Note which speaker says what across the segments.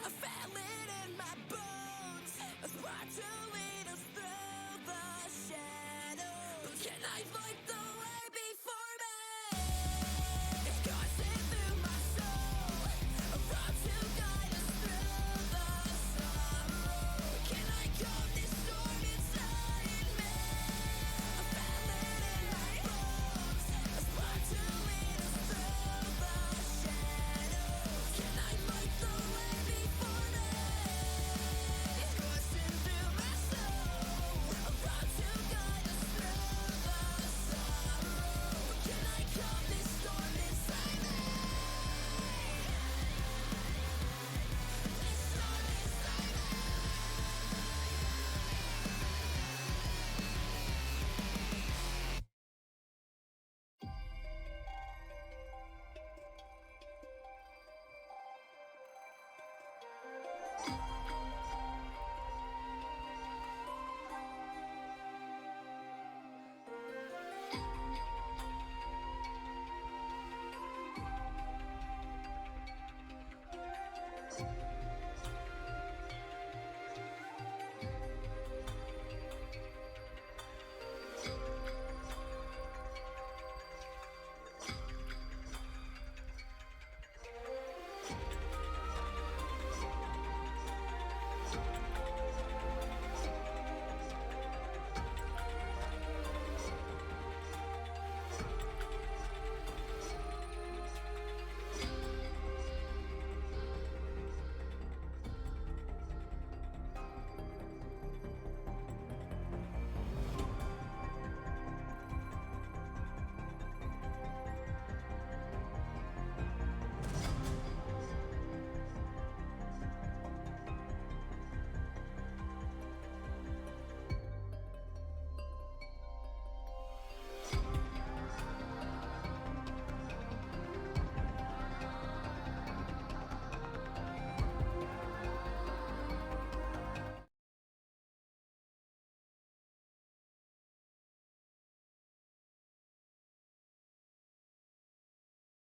Speaker 1: I feel it in my bones. A spark to lead us through the shadows. But can I fight the way before me? It's coursing through my soul. A road to guide us through the sorrow. Can I calm this storm inside me? I feel it in my bones. A spark to lead us through the shadows. Can I fight the way before me? It's coursing through my soul. A road to guide us through the sorrow. Can I calm this storm inside me? This storm inside me.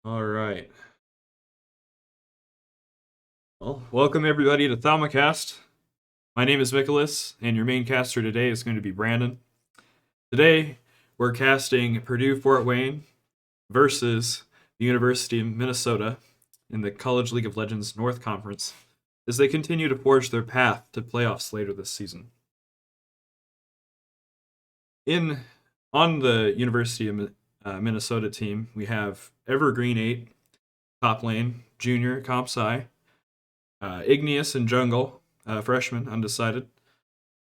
Speaker 2: All right. Well, welcome everybody to Thalmacast. My name is Nicholas, and your main caster today is going to be Brandon. Today, we're casting Purdue Fort Wayne versus the University of Minnesota in the College League of Legends North Conference as they continue to forge their path to playoffs later this season. On the University of Minnesota team, we have Evergreen 8, top lane, junior, comp sci, Igneous and Jungle, freshman, undecided,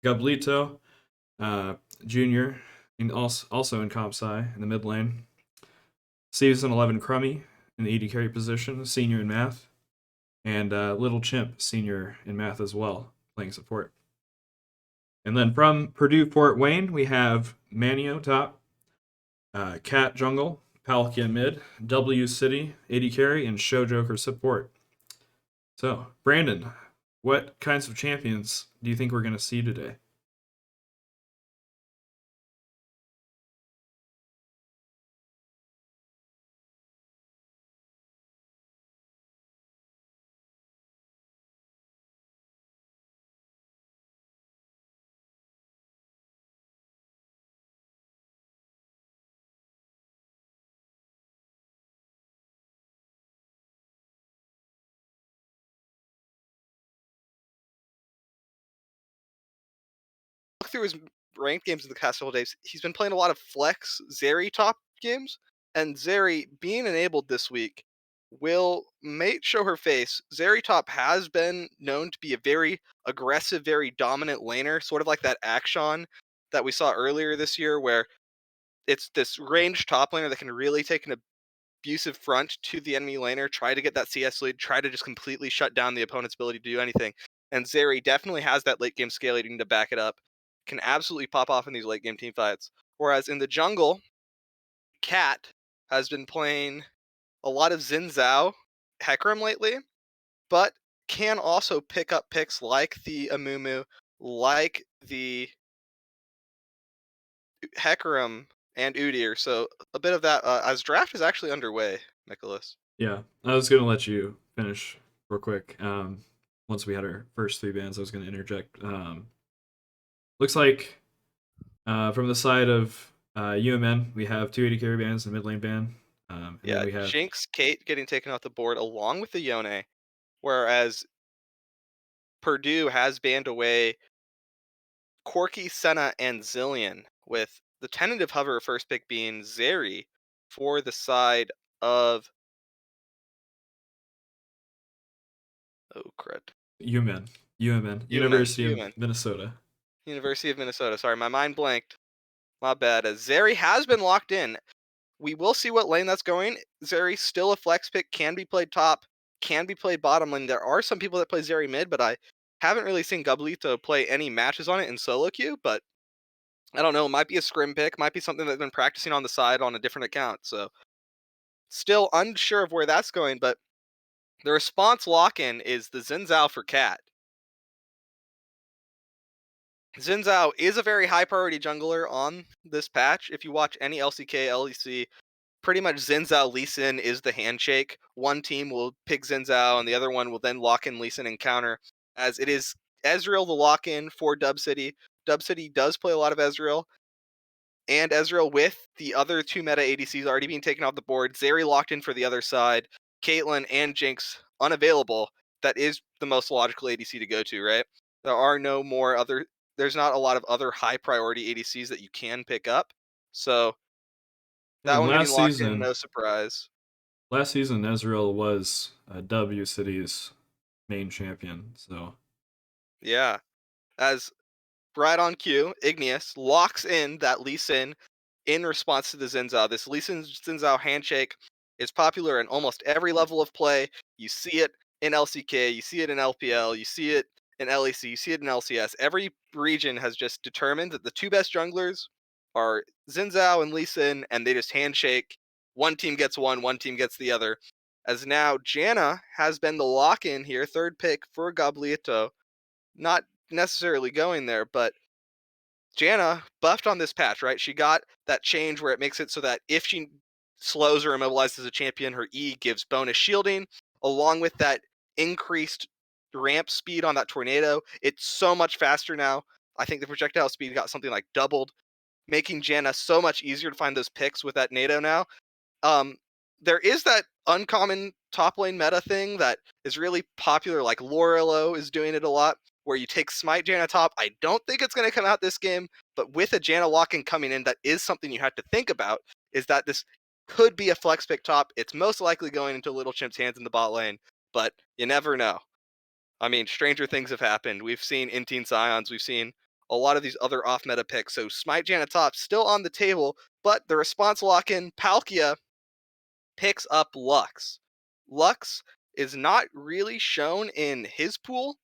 Speaker 2: Gablito, junior, and also in comp sci in the mid lane, Season 11 Crummy in the AD carry position, senior in math, and Little Chimp, senior in math as well, playing support. And then from Purdue Fort Wayne, we have Manio top, Cat Jungle, Palkia mid, W City, AD carry, and Show Joker support. So, Brandon, what kinds of champions do you think we're going to see today?
Speaker 3: Through his ranked games in the past couple days, he's been playing a lot of flex Zeri top games, and Zeri being enabled this week will show her face. Zeri top has been known to be a very aggressive, very dominant laner, sort of like that Akshan that we saw earlier this year, where it's this ranged top laner that can really take an abusive front to the enemy laner, try to get that CS lead, try to just completely shut down the opponent's ability to do anything. And Zeri definitely has that late game scaling to back it up. Can absolutely pop off in these late game team fights. Whereas in the jungle, Cat has been playing a lot of Xin Zhao Hecarim lately, but can also pick up picks like the Amumu, like the Hecarim and Udyr. So a bit of that as draft is actually underway, Nicholas.
Speaker 2: Yeah, I was going to let you finish real quick. once we had our first 3 bans, I was going to interject. Looks like from the side of UMN, we have 280 carry bans and mid lane ban. And then
Speaker 3: Yeah,
Speaker 2: we have
Speaker 3: Jinx, Kate getting taken off the board along with the Yone, whereas Purdue has banned away Corki, Senna, and Zillion, with the tentative hover first pick being Zeri for the side of oh crud.
Speaker 2: UMN,
Speaker 3: UMN,
Speaker 2: University of
Speaker 3: UMN,
Speaker 2: Minnesota.
Speaker 3: University of Minnesota. Sorry, my mind blanked. My bad. As Zeri has been locked in. We will see what lane that's going. Zeri still a flex pick, can be played top, can be played bottom lane. There are some people that play Zeri mid, but I haven't really seen Gablito play any matches on it in solo queue, but I don't know, it might be a scrim pick, might be something that they've been practicing on the side on a different account. So still unsure of where that's going, but the response lock-in is the Xin Zhao for Cat. Xin Zhao is a very high priority jungler on this patch. If you watch any LCK, LEC, pretty much Xin Zhao Lee Sin is the handshake. One team will pick Xin Zhao, and the other one will then lock in Lee Sin and counter, as it is Ezreal the lock-in for Dub City. Dub City does play a lot of Ezreal, and Ezreal with the other 2 meta ADCs already being taken off the board. Zeri locked in for the other side. Caitlyn and Jinx unavailable. That is the most logical ADC to go to, right? There are no more other. There's not a lot of other high priority ADCs that you can pick up. So that
Speaker 2: And
Speaker 3: one getting locked in, no surprise.
Speaker 2: last season, Ezreal was W City's main champion. So
Speaker 3: Yeah. As right on cue, Igneous locks in that Lee Sin in response to the Xin Zhao. This Lee Sin Xin Zhao handshake is popular in almost every level of play. You see it in LCK, you see it in LPL, you see it in LEC, you see it in LCS. Every region has just determined that the 2 best junglers are Xin Zhao and Lee Sin, and they just handshake. One team gets one team gets the other. As now Janna has been the lock-in here, 3rd pick for Gablito. Not necessarily going there, but Janna buffed on this patch, right? She got that change where it makes it so that if she slows or immobilizes a champion, her E gives bonus shielding, along with that increased ramp speed on that tornado. It's so much faster now. I think the projectile speed got something like doubled, making Janna so much easier to find those picks with that NATO now. Um, there is that uncommon top lane meta thing that is really popular, like Lorello is doing it a lot, where you take Smite Janna top. I don't think it's going to come out this game, but with a Janna lock-in coming in, that is something you have to think about, is that this could be a flex pick top. It's most likely going into Little Chimp's hands in the bot lane, but you never know. I mean, stranger things have happened. We've seen Inteen Scions, we've seen a lot of these other off-meta picks, so Smite Janna top still on the table, but the response lock-in, Palkia picks up Lux. Lux is not really shown in his pool.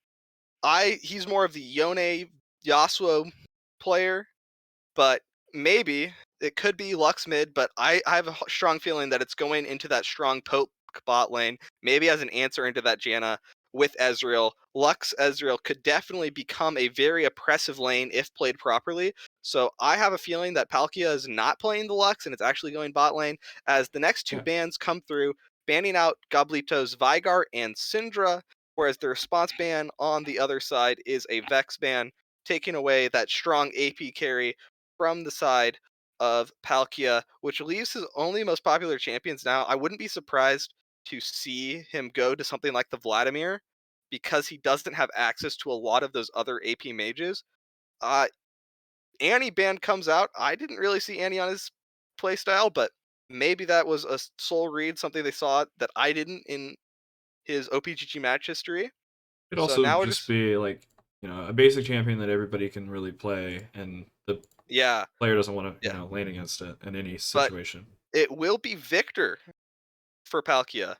Speaker 3: He's more of the Yone Yasuo player, but maybe it could be Lux mid, but I have a strong feeling that it's going into that strong poke bot lane, maybe as an answer into that Janna with Ezreal. Lux Ezreal could definitely become a very oppressive lane if played properly. So I have a feeling that Palkia is not playing the Lux and it's actually going bot lane as the next 2
Speaker 2: yeah,
Speaker 3: bans come through, banning out Gablito's Vigar and Syndra, whereas the response ban on the other side is a Vex ban, taking away that strong AP carry from the side of Palkia, which leaves his only most popular champions now. I wouldn't be surprised to see him go to something like the Vladimir because he doesn't have access to a lot of those other AP mages. Uh, Annie band comes out. I didn't really see Annie on his playstyle, but maybe that was a soul read, something they saw that I didn't in his OPGG match history.
Speaker 2: it'd
Speaker 3: So
Speaker 2: also
Speaker 3: now we're
Speaker 2: just
Speaker 3: just
Speaker 2: be like, a basic champion that everybody can really play, and the
Speaker 3: yeah,
Speaker 2: player doesn't want to,
Speaker 3: yeah.
Speaker 2: lane against it in any
Speaker 3: But
Speaker 2: situation.
Speaker 3: it will be Victor for Palkia.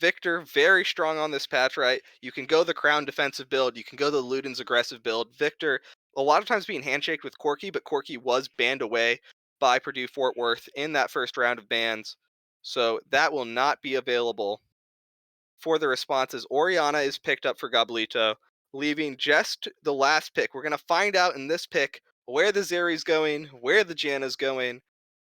Speaker 3: Victor, very strong on this patch, right? You can go the Crown defensive build. You can go the Luden's aggressive build. Victor, a lot of times being handshaked with Corki, but Corki was banned away by Purdue Fort Worth in that first round of bans. So that will not be available for the responses. Oriana is picked up for Gablito, leaving just the last pick. We're going to find out in this pick where the Zeri's going, where the Janna's going.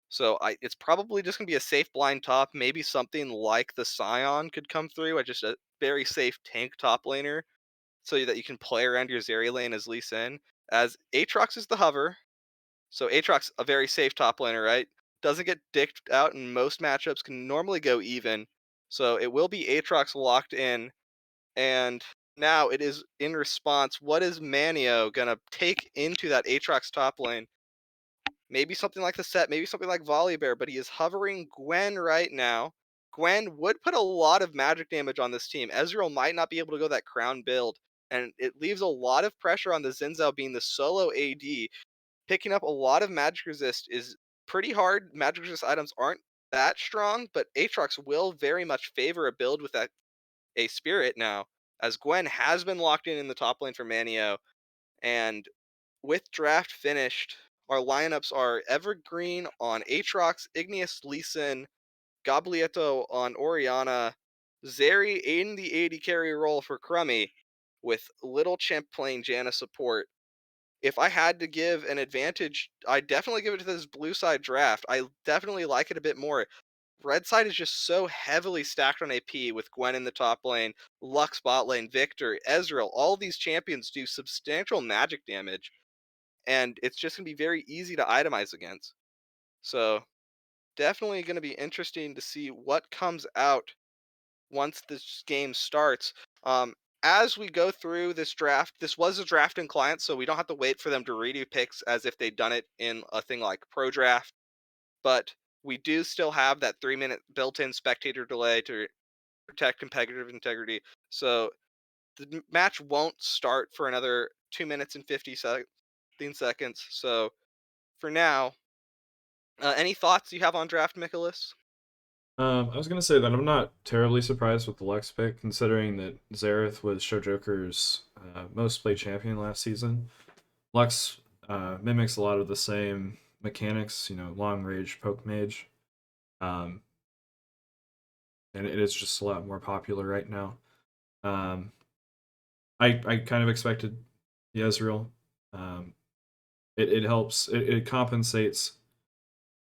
Speaker 3: So it's probably just going to be a safe blind top. Maybe something like the Scion could come through. Just a very safe tank top laner. so that you can play around your Zeri lane as Lee Sin. As Aatrox is the hover, so Aatrox a very safe top laner, right? Doesn't get dicked out in most matchups, can normally go even. So it will be Aatrox locked in, and now it is in response. What is Manio gonna take into that Aatrox top lane? Maybe something like the set, maybe something like Volibear, but he is hovering Gwen right now. Gwen would put a lot of magic damage on this team. Ezreal might not be able to go that crown build, and it leaves a lot of pressure on the Xin Zhao being the solo AD. Picking up a lot of magic resist is pretty hard. Magic resist items aren't that strong, but Aatrox will very much favor a build with that a spirit now, as Gwen has been locked in the top lane for Manio, and with draft finished, our lineups are Evergreen on Aatrox, Igneous Lee Sin, Gablieto on Oriana, Zeri in the AD carry role for Crummy, with Little Chimp playing Janna support. If I had to give an advantage, I'd definitely give it to this blue side draft. I definitely like it a bit more. Red side is just so heavily stacked on AP with Gwen in the top lane, Lux bot lane, Victor, Ezreal. All these champions do substantial magic damage, and it's just going to be very easy to itemize against. So definitely going to be interesting to see what comes out once this game starts. Um, as we go through this draft, this was a drafting client, so we don't have to wait for them to redo picks as if they'd done it in a thing like Pro Draft. But we do still have that 3-minute built-in spectator delay to protect competitive integrity. So the match won't start for another 2 minutes and 15 seconds. So for now, any thoughts you have on draft, Nicholas?
Speaker 2: I was gonna say that I'm not terribly surprised with the Lux pick, considering that Xerath was Showjoker's most played champion last season. Lux mimics a lot of the same mechanics, long range poke mage, um, and it is just a lot more popular right now. Um, I kind of expected the Ezreal. Um, it helps. It compensates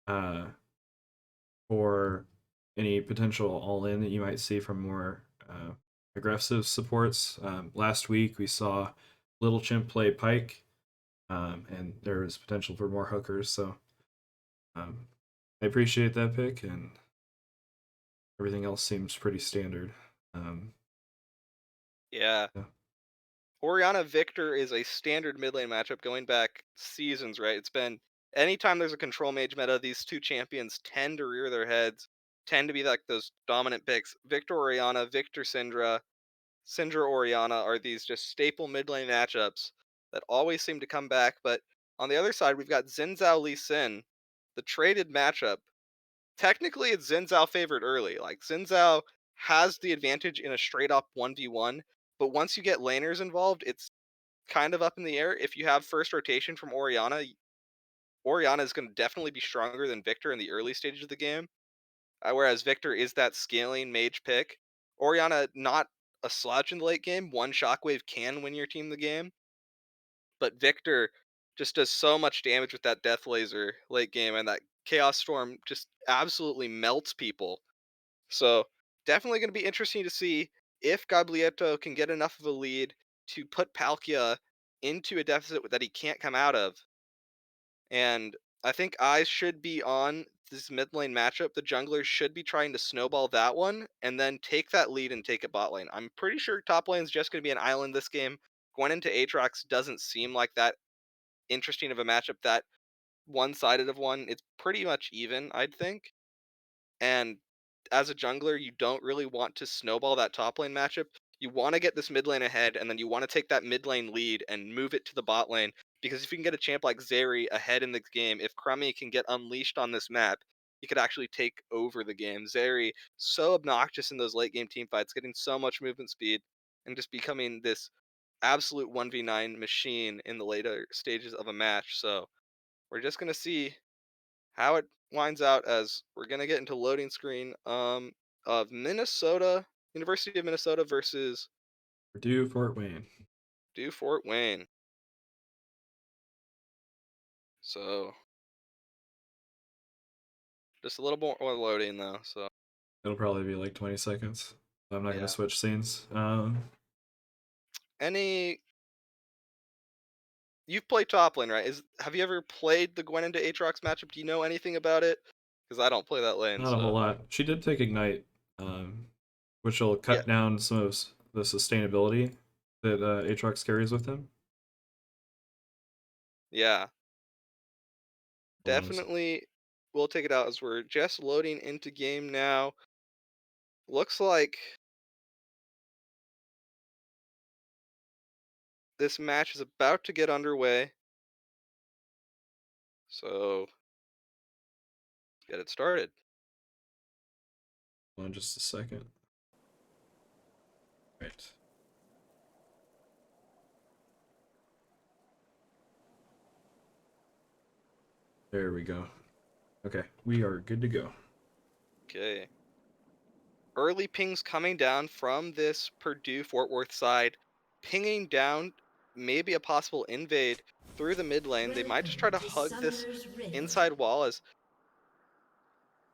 Speaker 2: uh, for any potential all in that you might see from more aggressive supports. Last week we saw Little Chimp play Pike, and there was potential for more hookers. So um, I appreciate that pick, and everything else seems pretty standard.
Speaker 3: Yeah.
Speaker 2: Yeah.
Speaker 3: Oriana Victor is a standard mid lane matchup going back seasons, right? It's been anytime there's a control mage meta, these two champions tend to rear their heads, tend to be like those dominant picks. Victor Oriana, Victor Syndra, Syndra Oriana are these just staple mid lane matchups that always seem to come back. But on the other side, we've got Xin Zhao Lee Sin, the traded matchup. Technically, it's Xin Zhao favored early. Like Xin Zhao has the advantage in a straight up 1v1, but once you get laners involved, it's kind of up in the air. If you have first rotation from Oriana, Oriana is going to definitely be stronger than Victor in the early stages of the game, whereas Victor is that scaling mage pick. Oriana, not a slouch in the late game. One shockwave can win your team the game, but Victor just does so much damage with that death laser late game, and that chaos storm just absolutely melts people. So definitely going to be interesting to see if Gablieto can get enough of a lead to put Palkia into a deficit that he can't come out of. And I think eyes should be on this mid lane matchup. The junglers should be trying to snowball that one and then take that lead and take it bot lane. I'm pretty sure top lane is just going to be an island this game. Going into Aatrox doesn't seem like that interesting of a matchup, that one sided of one. It's pretty much even, I'd think. And as a jungler, you don't really want to snowball that top lane matchup. You want to get this mid lane ahead, and then you want to take that mid lane lead and move it to the bot lane. Because if you can get a champ like Zeri ahead in the game, if Crummy can get unleashed on this map, he could actually take over the game. Zeri, so obnoxious in those late game team fights, getting so much movement speed, and just becoming this absolute 1v9 machine in the later stages of a match. So we're just going to see how it winds out as we're gonna get into loading screen of Minnesota, University of Minnesota versus
Speaker 2: Purdue, Fort Wayne.
Speaker 3: Purdue Fort Wayne. So just a little more loading though. So
Speaker 2: It'll probably be like 20 seconds. I'm not gonna
Speaker 3: yeah,
Speaker 2: switch scenes.
Speaker 3: any you've played top lane, right? Have you ever played the Gwen into Aatrox matchup? Do you know anything about it? Because I don't play that lane,
Speaker 2: Not a whole
Speaker 3: so
Speaker 2: lot. She did take Ignite, which will
Speaker 3: yeah,
Speaker 2: cut down some of the sustainability that Aatrox carries with him.
Speaker 3: yeah,
Speaker 2: Hold on a sec.
Speaker 3: definitely. We'll take it out as we're just loading into game now. Looks like this match is about to get underway, so let's get it started.
Speaker 2: Hold on just a second. Right. There we go. Okay, we are good to go.
Speaker 3: Okay. Early pings coming down from this Purdue Fort Worth side, pinging down maybe a possible invade through the mid lane. They might just try to hug this inside wall as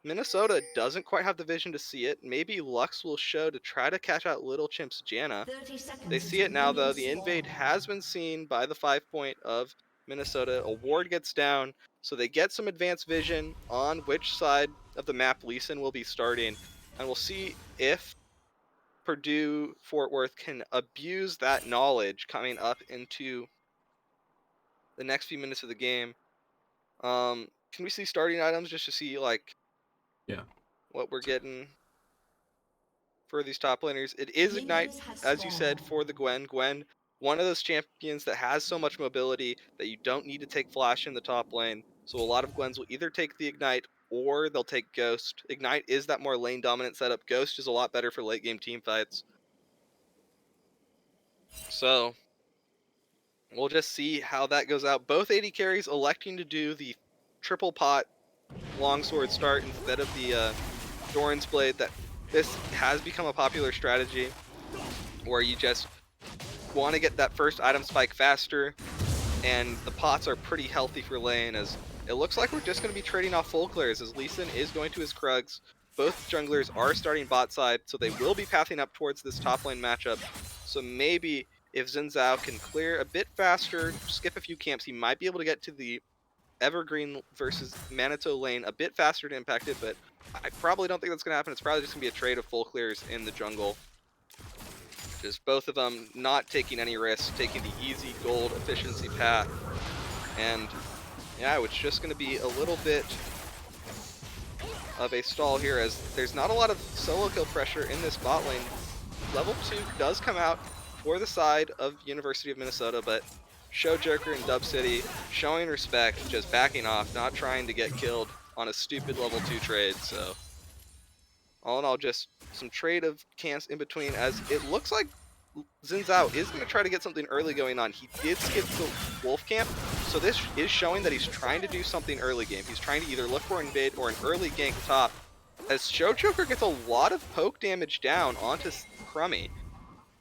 Speaker 3: Minnesota doesn't quite have the vision to see it. Maybe Lux will show to try to catch out Little Chimp's Janna.
Speaker 1: 30
Speaker 3: They
Speaker 1: seconds
Speaker 3: see it
Speaker 1: until
Speaker 3: now, though.
Speaker 1: minions
Speaker 3: The invade
Speaker 1: spawn.
Speaker 3: has been seen by the 5 point of Minnesota. A ward gets down, so they get some advanced vision on which side of the map Lee Sin will be starting. And we'll see if Purdue Fort Worth can abuse that knowledge coming up into the next few minutes of the game. Can we see starting items just to see like
Speaker 2: Yeah.
Speaker 3: what we're getting for these top laners? It is Ignite,
Speaker 1: Minions have
Speaker 3: as you said,
Speaker 1: spawned.
Speaker 3: for the Gwen. Gwen, one of those champions that has so much mobility that you don't need to take Flash in the top lane. So a lot of Gwens will either take the Ignite or they'll take Ghost. Ignite is that more lane dominant setup. Ghost is a lot better for late game team fights. So we'll just see how that goes out. Both AD carries electing to do the triple pot longsword start instead of the Doran's Blade. That this has become a popular strategy where you just want to get that first item spike faster, and the pots are pretty healthy for lane, as it looks like we're just going to be trading off full clears as Lee Sin is going to his Krugs. Both junglers are starting bot side, so they will be pathing up towards this top lane matchup. So maybe if Xin Zhao can clear a bit faster, skip a few camps, he might be able to get to the Evergreen versus Manitou lane a bit faster to impact it, but I probably don't think that's going to happen. It's probably just going to be a trade of full clears in the jungle. Just both of them not taking any risks, taking the easy gold efficiency path. And yeah, it's just going to be a little bit of a stall here, as there's not a lot of solo kill pressure in this bot lane. Level 2 does come out for the side of University of Minnesota, but Show Joker and Dub City showing respect, just backing off, not trying to get killed on a stupid level 2 trade. So all in all, just some trade of camps in between, as it looks like Xin Zhao is going to try to get something early going on. He did skip the Wolf camp, so this is showing that he's trying to do something early game. He's trying to either look for an invade or an early gank top, as Show Joker gets a lot of poke damage down onto Crummy.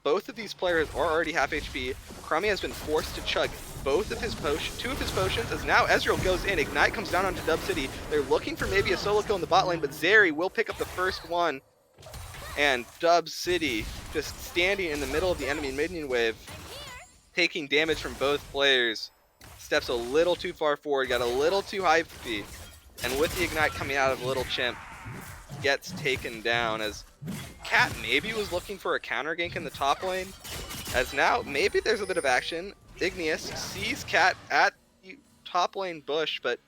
Speaker 3: Both of these players are already half HP. Crummy has been forced to chug both of his two of his potions, as now Ezreal goes in. Ignite comes down onto Dub City. They're looking for maybe a solo kill in the bot lane, but Zeri will pick up the first one. And Dub City just standing in the middle of the enemy minion wave, taking damage from both players. Steps a little too far forward, got a little too hypey, and with the Ignite coming out of Little Chimp, gets taken down, as Cat maybe was looking for a counter gank in the top lane, as now maybe there's a bit of action. Igneous sees Cat at the top lane bush, but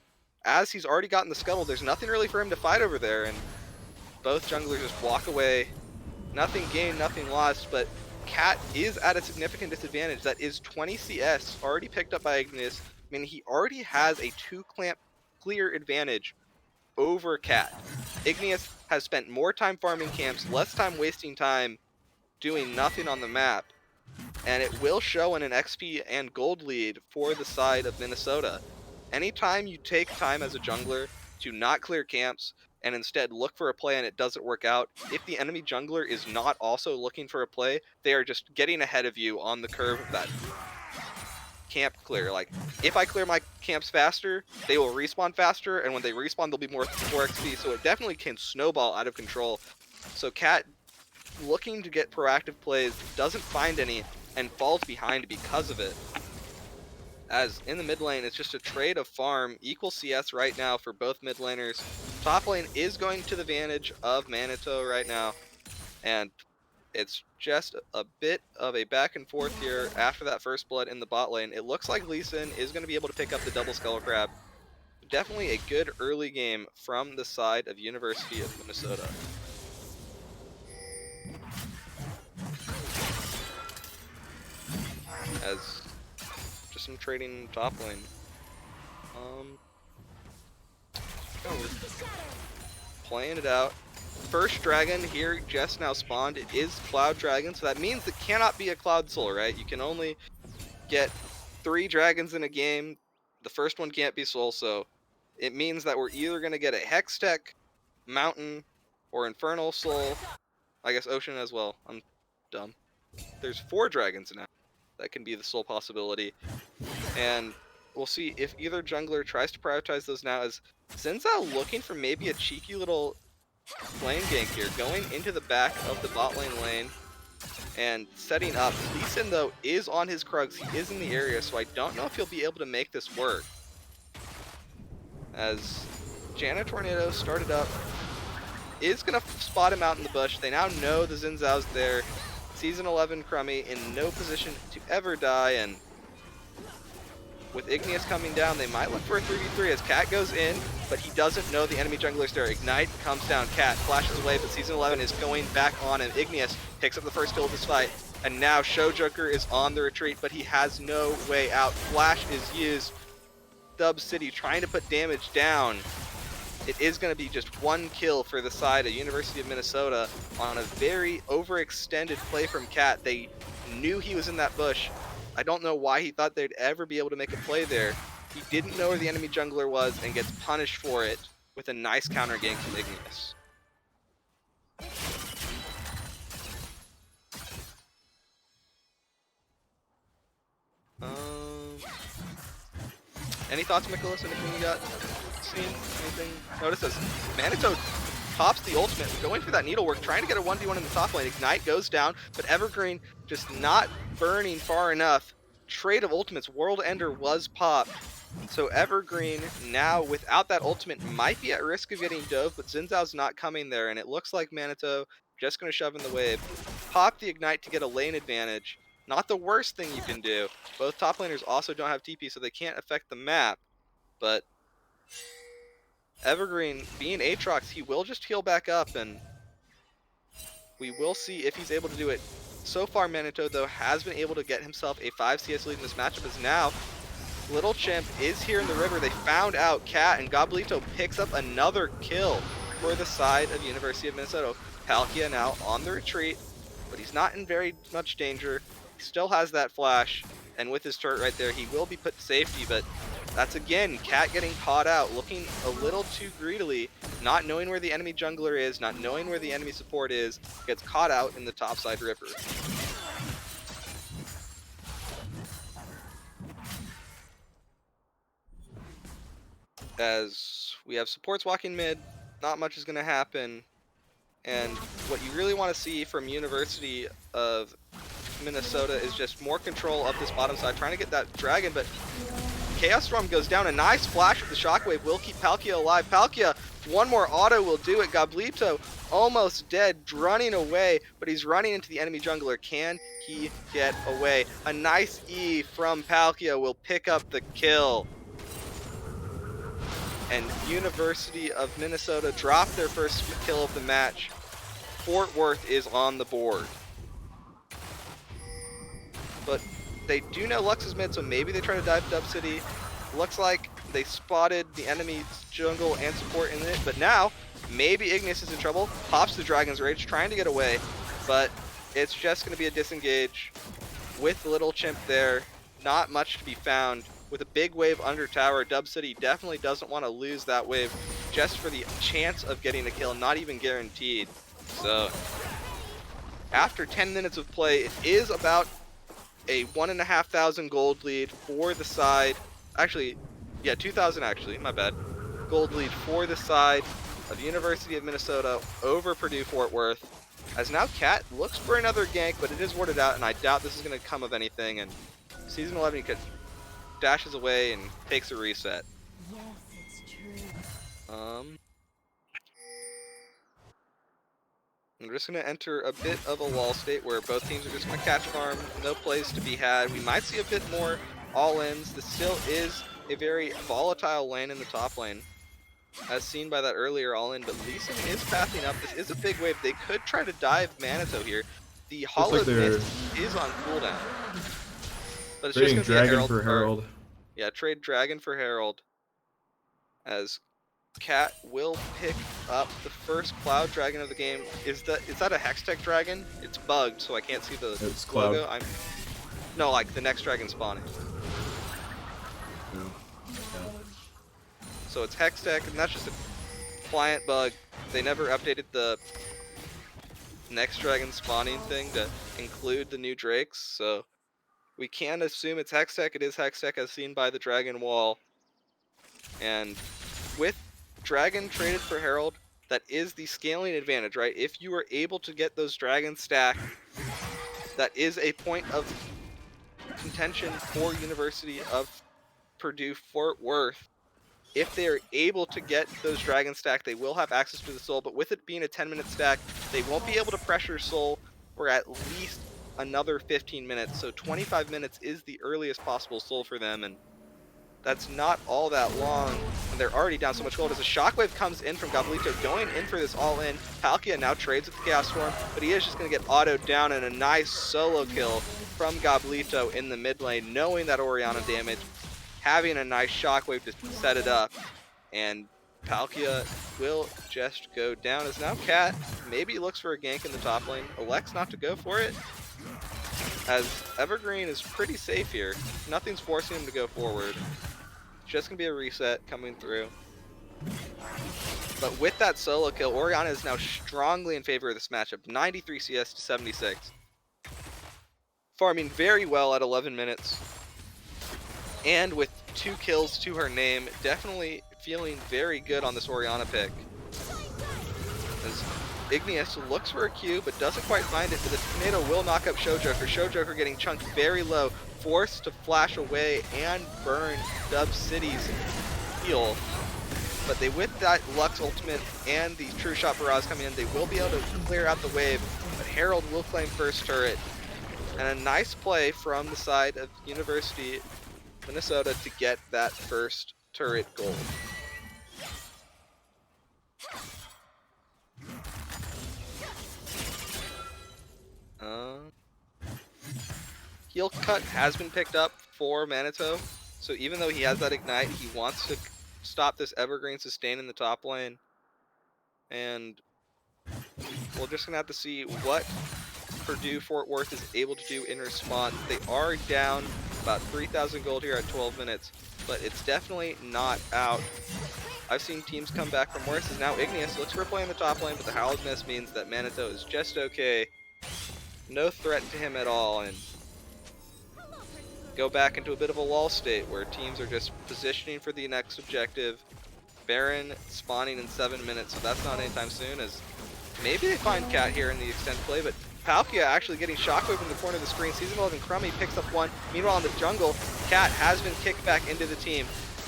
Speaker 3: as he's already gotten the scuttle, there's nothing really for him to fight over there, and both junglers just walk away. Nothing gained, nothing lost, but Cat is at a significant disadvantage. That is 20 CS already picked up by Igneous. I mean, he already has a 2-clamp clear advantage over Cat. Igneous has spent more time farming camps, less time wasting time doing nothing on the map, and it will show in an XP and gold lead for the side of Minnesota. Anytime you take time as a jungler to not clear camps and instead look for a play and it doesn't work out, if the enemy jungler is not also looking for a play, they are just getting ahead of you on the curve of that camp clear. Like, if I clear my camps faster, they will respawn faster, and when they respawn, they'll be more XP, so it definitely can snowball out of control. So Cat, looking to get proactive plays, doesn't find any, and falls behind because of it. As in the mid lane, it's just a trade of farm, equal CS right now for both mid laners. Top lane is going to the advantage of Manito right now, and it's just a bit of a back and forth here after that first blood in the bot lane. It looks like Lee Sin is going to be able to pick up the double Skull Crab. Definitely a good early game from the side of University of Minnesota. As just some trading top lane. Playing it out. First dragon here just now spawned. It is Cloud Dragon, so that means it cannot be a Cloud Soul, right? You can only get 3 dragons in a game. The first one can't be Soul, so it means that we're either going to get a Hextech, Mountain, or Infernal Soul. I guess Ocean as well. I'm dumb. There's 4 dragons now. That can be the sole possibility. And we'll see if either jungler tries to prioritize those now, as Xin Zhao looking for maybe a cheeky little lane gank here, going into the back of the bot lane and setting up. Lee Sin, though, is on his Krugs. He is in the area, so I don't know if he'll be able to make this work. As Janna Tornado started up, is going to spot him out in the bush. They now know the Xin Zhao's there. Season 11 Crummy in no position to ever die, and with Igneous coming down, they might look for a 3v3 as Cat goes in, but he doesn't know the enemy jungler's there. Ignite comes down, Cat flashes away, but Season 11 is going back on him. Igneous picks up the first kill of this fight, and now Show Joker is on the retreat, but he has no way out. Flash is used. Dub City trying to put damage down. It is going to be just 1 kill for the side of University of Minnesota on a very overextended play from Cat. They knew he was in that bush. I don't know why he thought they'd ever be able to make a play there. He didn't know where the enemy jungler was and gets punished for it with a nice counter gank from Igneous. Any thoughts, Nicholas? Anything you got? Seen? Anything? Notice as Manito pops the ultimate, going for that needlework, trying to get a 1v1 in the top lane. Ignite goes down, but Evergreen just not burning far enough. Trade of ultimates, World Ender was popped. So Evergreen now without that ultimate might be at risk of getting dove, but Xin Zhao's not coming there, and it looks like Manito just going to shove in the wave. Pop the Ignite to get a lane advantage. Not the worst thing you can do. Both top laners also don't have TP, so they can't affect the map. But Evergreen, being Aatrox, he will just heal back up, and we will see if he's able to do it. So far, Manito, though, has been able to get himself a 5 CS lead in this matchup, as now Little Chimp is here in the river. They found out Cat, and Goblito picks up another kill for the side of University of Minnesota. Palkia now on the retreat, but he's not in very much danger. He still has that flash, and with his turret right there, he will be put to safety, but that's again Cat getting caught out, looking a little too greedily, not knowing where the enemy jungler is, not knowing where the enemy support is, gets caught out in the topside river. As we have supports walking mid, not much is going to happen, and what you really want to see from University of Minnesota is just more control of this bottom side, trying to get that dragon, but Chaos Storm goes down. A nice flash with the shockwave will keep Palkia alive. Palkia, one more auto will do it. Goblito almost dead, running away, but he's running into the enemy jungler. Can he get away? A nice E from Palkia will pick up the kill. And University of Minnesota dropped their first kill of the match. Fort Worth is on the board. But they do know Lux is mid, so maybe they try to dive Dub City. Looks like they spotted the enemy's jungle and support in it, but now maybe Igneous is in trouble. Pops the Dragon's Rage, trying to get away, but it's just going to be a disengage with Little Chimp there. Not much to be found. With a big wave under tower, Dub City definitely doesn't want to lose that wave just for the chance of getting a kill, not even guaranteed. So after 10 minutes of play, it is about a 1,500 gold lead for the side. Actually, yeah, 2,000 actually, my bad. Gold lead for the side of University of Minnesota over Purdue Fort Worth. As now Cat looks for another gank, but it is warded out, and I doubt this is going to come of anything. And Season 11 he dashes away and takes a reset.
Speaker 1: Yes, it's true.
Speaker 3: We're just going to enter a bit of a wall state where both teams are just going to catch farm, no plays to be had. We might see a bit more all-ins. This still is a very volatile lane in the top lane, as seen by that earlier all-in, but Lee Sin is pathing up. This is a big wave. They could try to dive Manito here. The Hollowed Mist is on cooldown. But it's just going to be a Herald
Speaker 2: for Herald.
Speaker 3: Yeah, trade Dragon for Herald, as Cat will pick up the first Cloud Dragon of the game. Is that a Hextech Dragon? It's bugged, so I can't see the logo.
Speaker 2: Cloud.
Speaker 3: No, like the next dragon spawning.
Speaker 2: No. Yeah.
Speaker 3: So it's Hextech, and that's just a client bug. They never updated the next dragon spawning thing to include the new drakes, so we can assume it's Hextech. It is Hextech as seen by the dragon wall. And with Dragon traded for Herald, that is the scaling advantage, right? If you are able to get those dragons stacked, that is a point of contention for University of Purdue Fort Worth. If they are able to get those dragons stacked, they will have access to the soul, but with it being a 10-minute stack, they won't be able to pressure soul for at least another 15 minutes. So 25 minutes is the earliest possible soul for them, and that's not all that long, and they're already down so much gold as a shockwave comes in from Gablito, going in for this all-in. Palkia now trades with the Chaos Storm, but he is just going to get autoed down, and a nice solo kill from Gablito in the mid lane, knowing that Orianna damage, having a nice shockwave to set it up, and Palkia will just go down as now Cat maybe looks for a gank in the top lane, elects not to go for it, as Evergreen is pretty safe here. Nothing's forcing him to go forward. Just gonna be a reset coming through. But with that solo kill, Orianna is now strongly in favor of this matchup. 93 CS to 76. Farming very well at 11 minutes. And with 2 kills to her name, definitely feeling very good on this Orianna pick. As Igneous looks for a Q, but doesn't quite find it, but the tornado will knock up Showjoker. Showjoker getting chunked very low, forced to flash away and burn Dub City's heal. But they, with that Lux ultimate and the True Shot barrage coming in, they will be able to clear out the wave, but Herald will claim first turret. And a nice play from the side of University Minnesota to get that first turret gold. Heal cut has been picked up for Manito, so even though he has that ignite, he wants to stop this Evergreen sustain in the top lane. And we're just gonna have to see what Purdue Fort Worth is able to do in response. They are down about 3,000 gold here at 12 minutes, but it's definitely not out. I've seen teams come back from worse, as now Igneous looks for a play in the top lane, but the Howled Mist means that Manito is just okay. No threat to him at all, and go back into a bit of a lull state where teams are just positioning for the next objective. Baron spawning in 7 minutes, so that's not anytime soon, as maybe they find Cat here in the extended play, but Palkia actually getting shockwave in the corner of the screen. Season 11 Crummy picks up one. Meanwhile in the jungle, Cat has been kicked back into the team.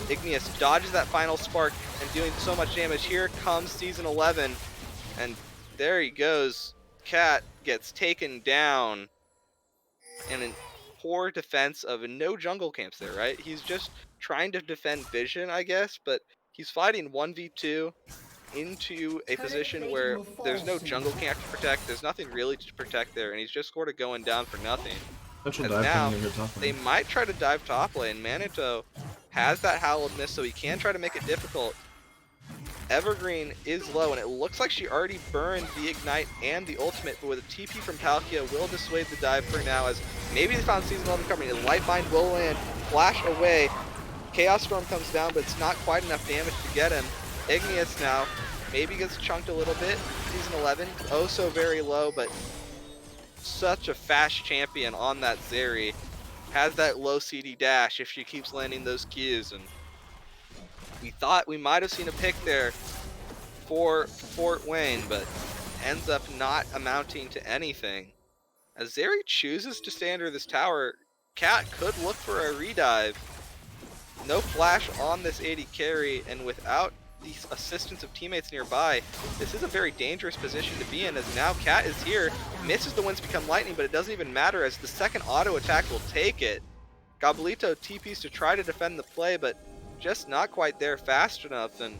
Speaker 3: Igneous dodges that final spark and doing so much damage. Here comes Season 11, and there he goes. Cat gets taken down, and in poor defense of no jungle camps there, right? He's just trying to defend vision, I guess, but he's fighting 1v2 into a position where there's no jungle camp to protect, there's nothing really to protect there, and he's just sort of going down for nothing. As now, they might try to dive top lane. Manito has that Howled Mist, so he can try to make it difficult. Evergreen is low, and it looks like she already burned the Ignite and the Ultimate, but with a TP from Palkia will dissuade the dive for now, as maybe they found Season 11 coming. Lightbind will land, flash away. Chaos Storm comes down, but it's not quite enough damage to get him. Igneous now maybe gets chunked a little bit. Season 11, oh so very low, but such a fast champion on that Zeri. Has that low CD dash if she keeps landing those Qs, and we thought we might have seen a pick there for Fort Wayne, but ends up not amounting to anything. As Zeri chooses to stay under this tower, Cat could look for a redive. No flash on this AD carry, and without the assistance of teammates nearby, this is a very dangerous position to be in, as now Cat is here, misses the winds become lightning, but it doesn't even matter as the second auto attack will take it. Gabelito TPs to try to defend the play, but just not quite there fast enough, and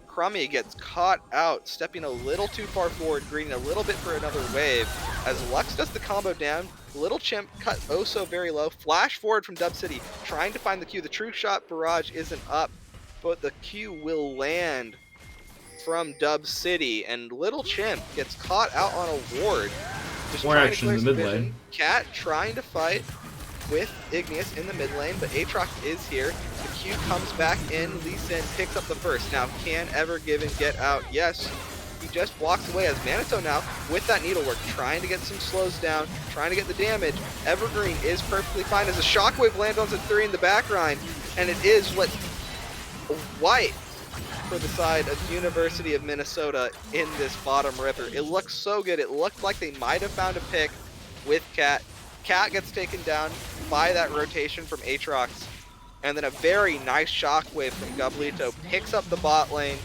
Speaker 3: Crummy gets caught out, stepping a little too far forward, greeting a little bit for another wave. As Lux does the combo down, Little Chimp cut oh so very low, flash forward from Dub City, trying to find the Q. The true shot barrage isn't up, but the Q will land from Dub City, and Little Chimp gets caught out on a ward. Just
Speaker 2: More
Speaker 3: trying
Speaker 2: action
Speaker 3: to
Speaker 2: in
Speaker 3: clear
Speaker 2: the
Speaker 3: some
Speaker 2: mid
Speaker 3: vision.
Speaker 2: lane.
Speaker 3: Cat trying to fight with Igneous in the mid lane, but Aatrox is here. The Q comes back in, Lee Sin picks up the first. Now, can Evergiven get out? Yes. He just walks away as Manito now, with that needlework, trying to get some slows down, trying to get the damage. Evergreen is perfectly fine as a shockwave lands on 3 in the backline, and it is what white for the side of University of Minnesota in this bottom river. It looks so good. It looked like they might have found a pick with Cat. Cat gets taken down by that rotation from Aatrox, and then a very nice shockwave from Gabelito picks up the bot lane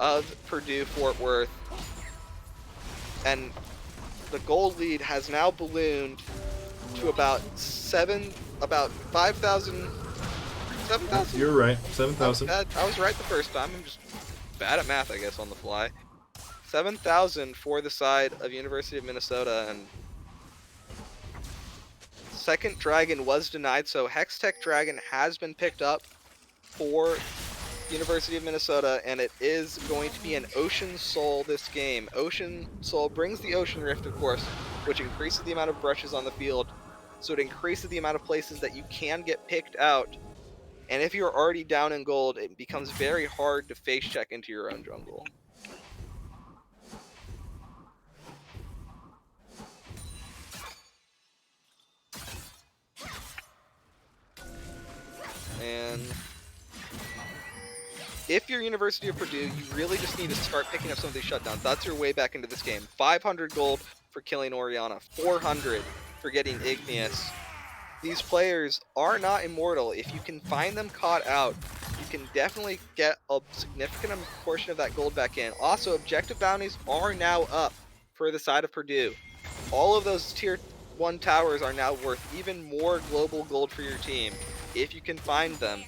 Speaker 3: of Purdue Fort Worth, and the gold lead has now ballooned to about 5,000. 7,000?
Speaker 2: You're right, 7,000.
Speaker 3: I was right the first time. I'm just bad at math, I guess, on the fly. 7,000 for the side of University of Minnesota, and second dragon was denied, so Hextech Dragon has been picked up for University of Minnesota, and it is going to be an Ocean Soul this game. Ocean Soul brings the Ocean Rift, of course, which increases the amount of brushes on the field, so it increases the amount of places that you can get picked out. And if you're already down in gold, it becomes very hard to face check into your own jungle. And if you're University of Purdue, you really just need to start picking up some of these shutdowns. That's your way back into this game. 500 gold for killing Orianna, 400 for getting Igneous. These players are not immortal. If you can find them caught out, you can definitely get a significant portion of that gold back in. Also, objective bounties are now up for the side of Purdue. All of those tier 1 towers are now worth even more global gold for your team, if you can find them.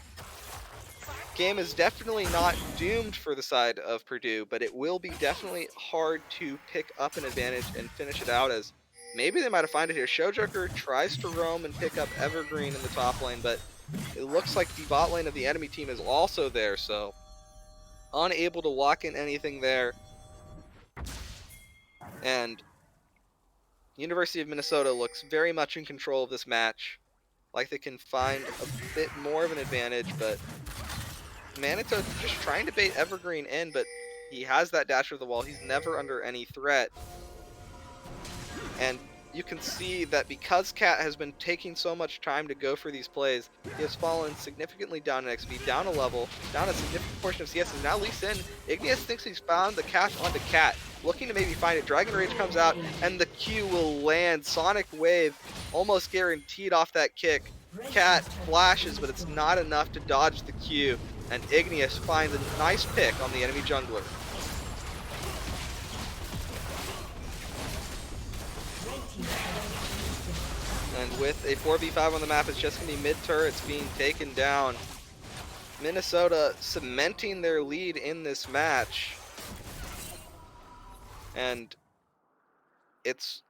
Speaker 3: Game is definitely not doomed for the side of Purdue, but it will be definitely hard to pick up an advantage and finish it out, as maybe they might have found it here. Showjoker tries to roam and pick up Evergreen in the top lane, but it looks like the bot lane of the enemy team is also there, so unable to lock in anything there. And University of Minnesota looks very much in control of this match, like they can find a bit more of an advantage, but Manito just trying to bait Evergreen in, but he has that dash of the wall. He's never under any threat. And you can see that because Cat has been taking so much time to go for these plays, he has fallen significantly down in XP, down a level, down a significant portion of CS, and now Lee Sin. Igneous thinks he's found the cash onto Cat, looking to maybe find it. Dragon Rage comes out, and the Q will land. Sonic Wave almost guaranteed off that kick. Cat flashes, but it's not enough to dodge the Q, and Igneous finds a nice pick on the enemy jungler. And with a 4v5 on the map, it's just going to be mid-turrets being taken down. Minnesota cementing their lead in this match. And it's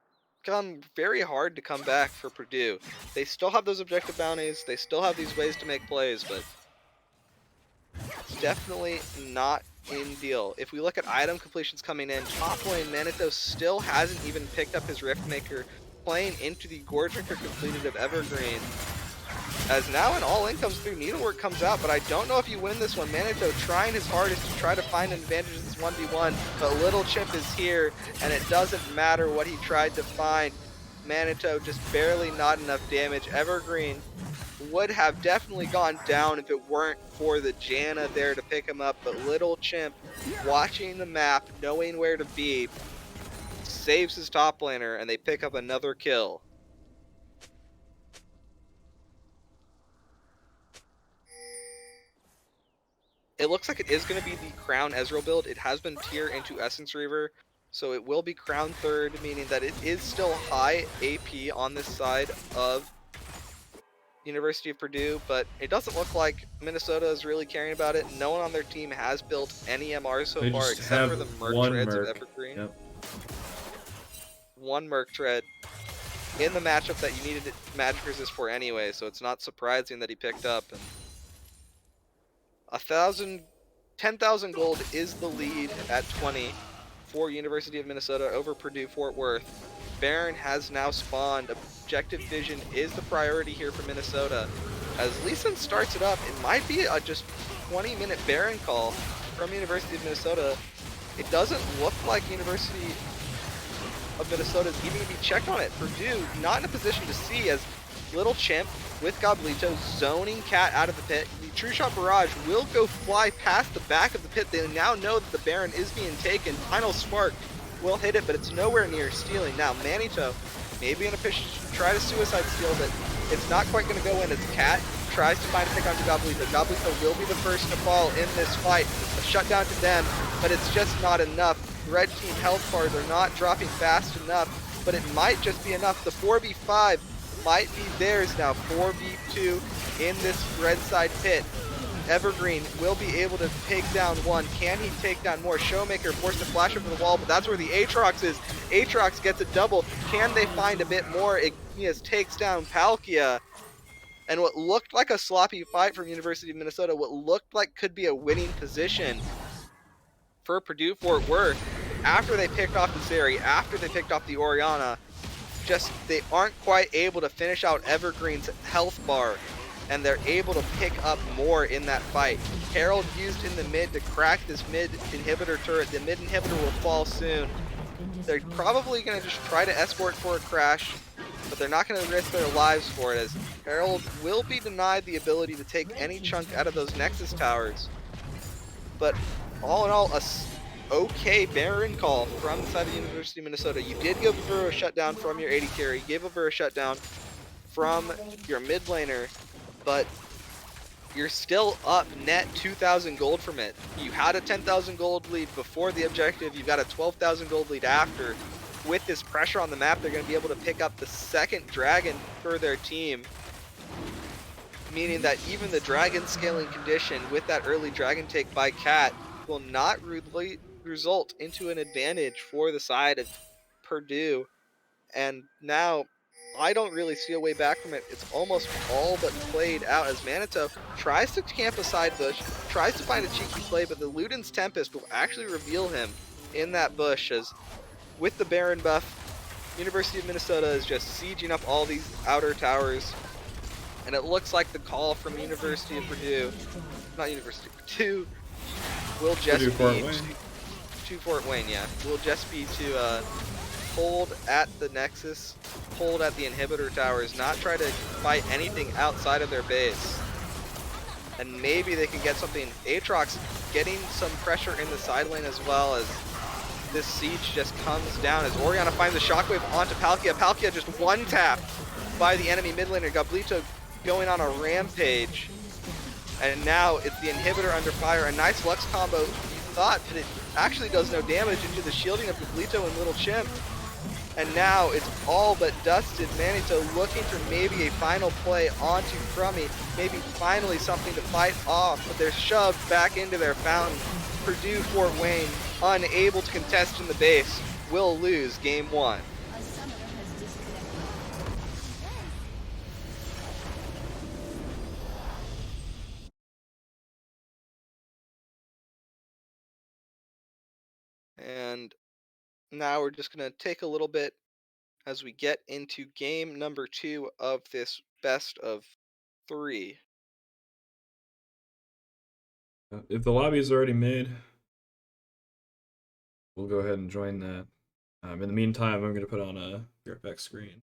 Speaker 3: become very hard to come back for Purdue. They still have those objective bounties, they still have these ways to make plays, but it's definitely not in deal. If we look at item completions coming in, top lane Manito still hasn't even picked up his Riftmaker, playing into the Goredrinker completed of Evergreen. As now an all-in comes through, Needlework comes out, but I don't know if you win this one. Manito trying his hardest to try to find an advantage in this 1v1, but Little Chimp is here, and it doesn't matter what he tried to find. Manito just barely not enough damage. Evergreen would have definitely gone down if it weren't for the Janna there to pick him up, but Little Chimp watching the map, knowing where to be, saves his top laner, and they pick up another kill. It looks like it is going to be the Crown Ezreal build. It has been tier into Essence Reaver, so it will be Crown third, meaning that it is still high AP on this side of University of Purdue, but it doesn't look like Minnesota is really caring about it. No one on their team has built any MR so
Speaker 2: They
Speaker 3: far
Speaker 2: just
Speaker 3: except for
Speaker 2: have
Speaker 3: the Merc
Speaker 2: one
Speaker 3: Treads
Speaker 2: Merc.
Speaker 3: of Evergreen.
Speaker 2: Yep.
Speaker 3: One Merc Tread in the matchup that you needed magic resist for anyway, so it's not surprising that he picked up. And 10,000 gold is the lead at 20 for University of Minnesota over Purdue Fort Worth. Baron has now spawned. Objective vision is the priority here for Minnesota. As Lee Sin starts it up, it might be a just 20-minute Baron call from University of Minnesota. It doesn't look like University of Minnesota is even going to be checked on it. Purdue not in a position to see, as Little Chimp with Goblito zoning Cat out of the pit. The True Shot Barrage will go fly past the back of the pit. They now know that the Baron is being taken. Final Spark will hit it, but it's nowhere near stealing. Now Manito maybe in a position to try to suicide steal, but it's not quite going to go in as Cat tries to find a pick onto Goblito. Goblito will be the first to fall in this fight. A shutdown to them, but it's just not enough. Red team health bars are not dropping fast enough, but it might just be enough. The 4v5 might be theirs now. 4v2 in this red side pit. Evergreen will be able to take down one. Can he take down more? Showmaker forced to flash over the wall, but that's where the Aatrox is. Aatrox gets a double. Can they find a bit more? Igneous takes down Palkia. And what looked like a sloppy fight from University of Minnesota, what looked like could be a winning position for Purdue Fort Worth, after they picked off the Zeri, after they picked off the Orianna, just they aren't quite able to finish out Evergreen's health bar, and they're able to pick up more in that fight. Herald used in the mid to crack this mid inhibitor turret. The mid inhibitor will fall soon. They're probably going to just try to escort for a crash, but they're not going to risk their lives for it, as Herald will be denied the ability to take any chunk out of those Nexus towers. But all in all, a okay Baron call from the side of the University of Minnesota. You did give over a shutdown from your AD carry, you gave over a shutdown from your mid laner, but you're still up net 2,000 gold from it. You had a 10,000 gold lead before the objective, you've got a 12,000 gold lead after. With this pressure on the map, they're going to be able to pick up the second dragon for their team, meaning that even the dragon scaling condition with that early dragon take by Cat will not really result into an advantage for the side of Purdue. And now I don't really see a way back from it. It's almost all but played out, as Manito tries to camp a side bush, tries to find a cheeky play, but the Luden's Tempest will actually reveal him in that bush, as with the Baron buff, University of Minnesota is just sieging up all these outer towers. And it looks like the call from University of Purdue, not University of Purdue, will just be to Fort Wayne, yeah. Will just be to hold at the Nexus, hold at the inhibitor towers, not try to fight anything outside of their base. And maybe they can get something. Aatrox getting some pressure in the side lane as well, as this siege just comes down as Orianna finds a shockwave onto Palkia. Palkia just one tap by the enemy mid laner. Goblito going on a rampage. And now it's the inhibitor under fire. A nice Lux combo, you thought, but it actually does no damage into the shielding of Goblito and Little Chimp. And now it's all but dusted. Manito looking for maybe a final play onto Crummy. Maybe finally something to fight off, but they're shoved back into their fountain. Purdue Fort Wayne, unable to contest in the base, will lose game one. And now we're just going to take a little bit as we get into game number 2 of this best of 3.
Speaker 2: If the lobby is already made, we'll go ahead and join that. In the meantime, I'm going to put on a back screen,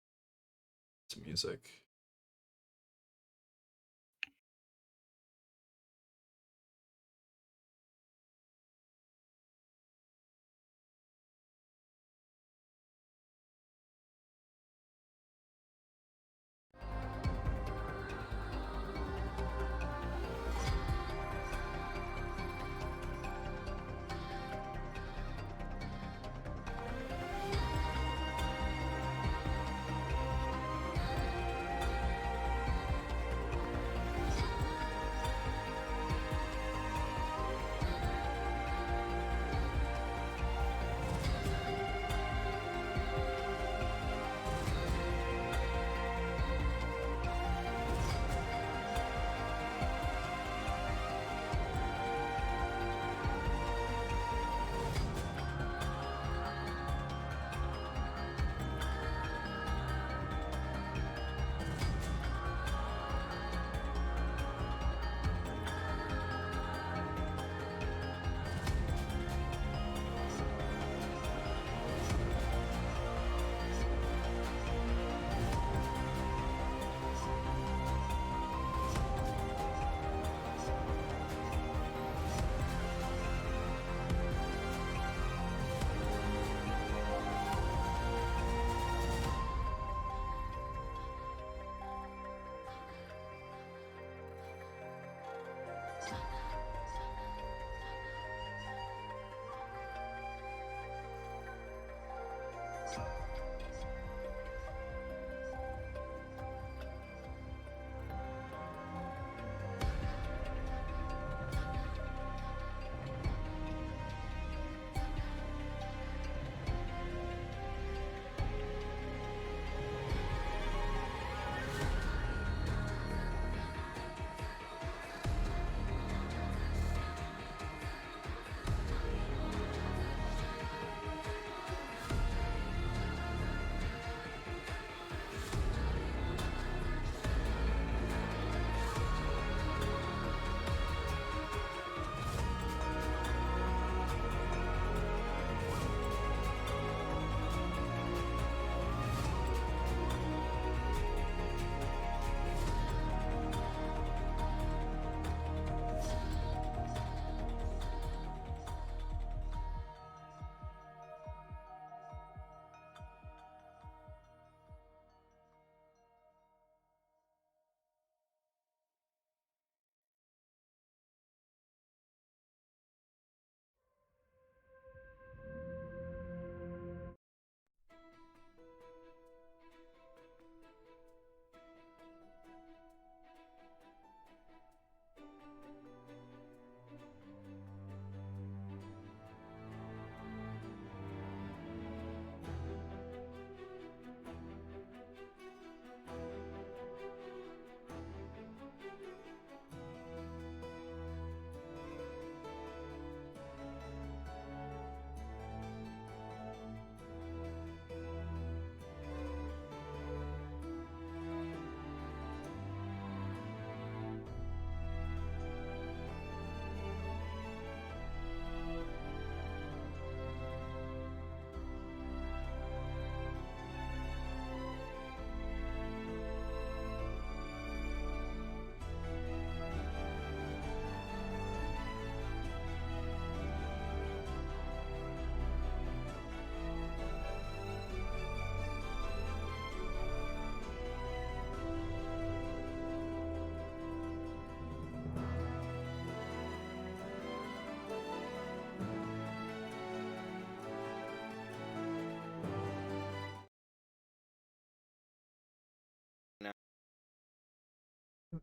Speaker 2: some music.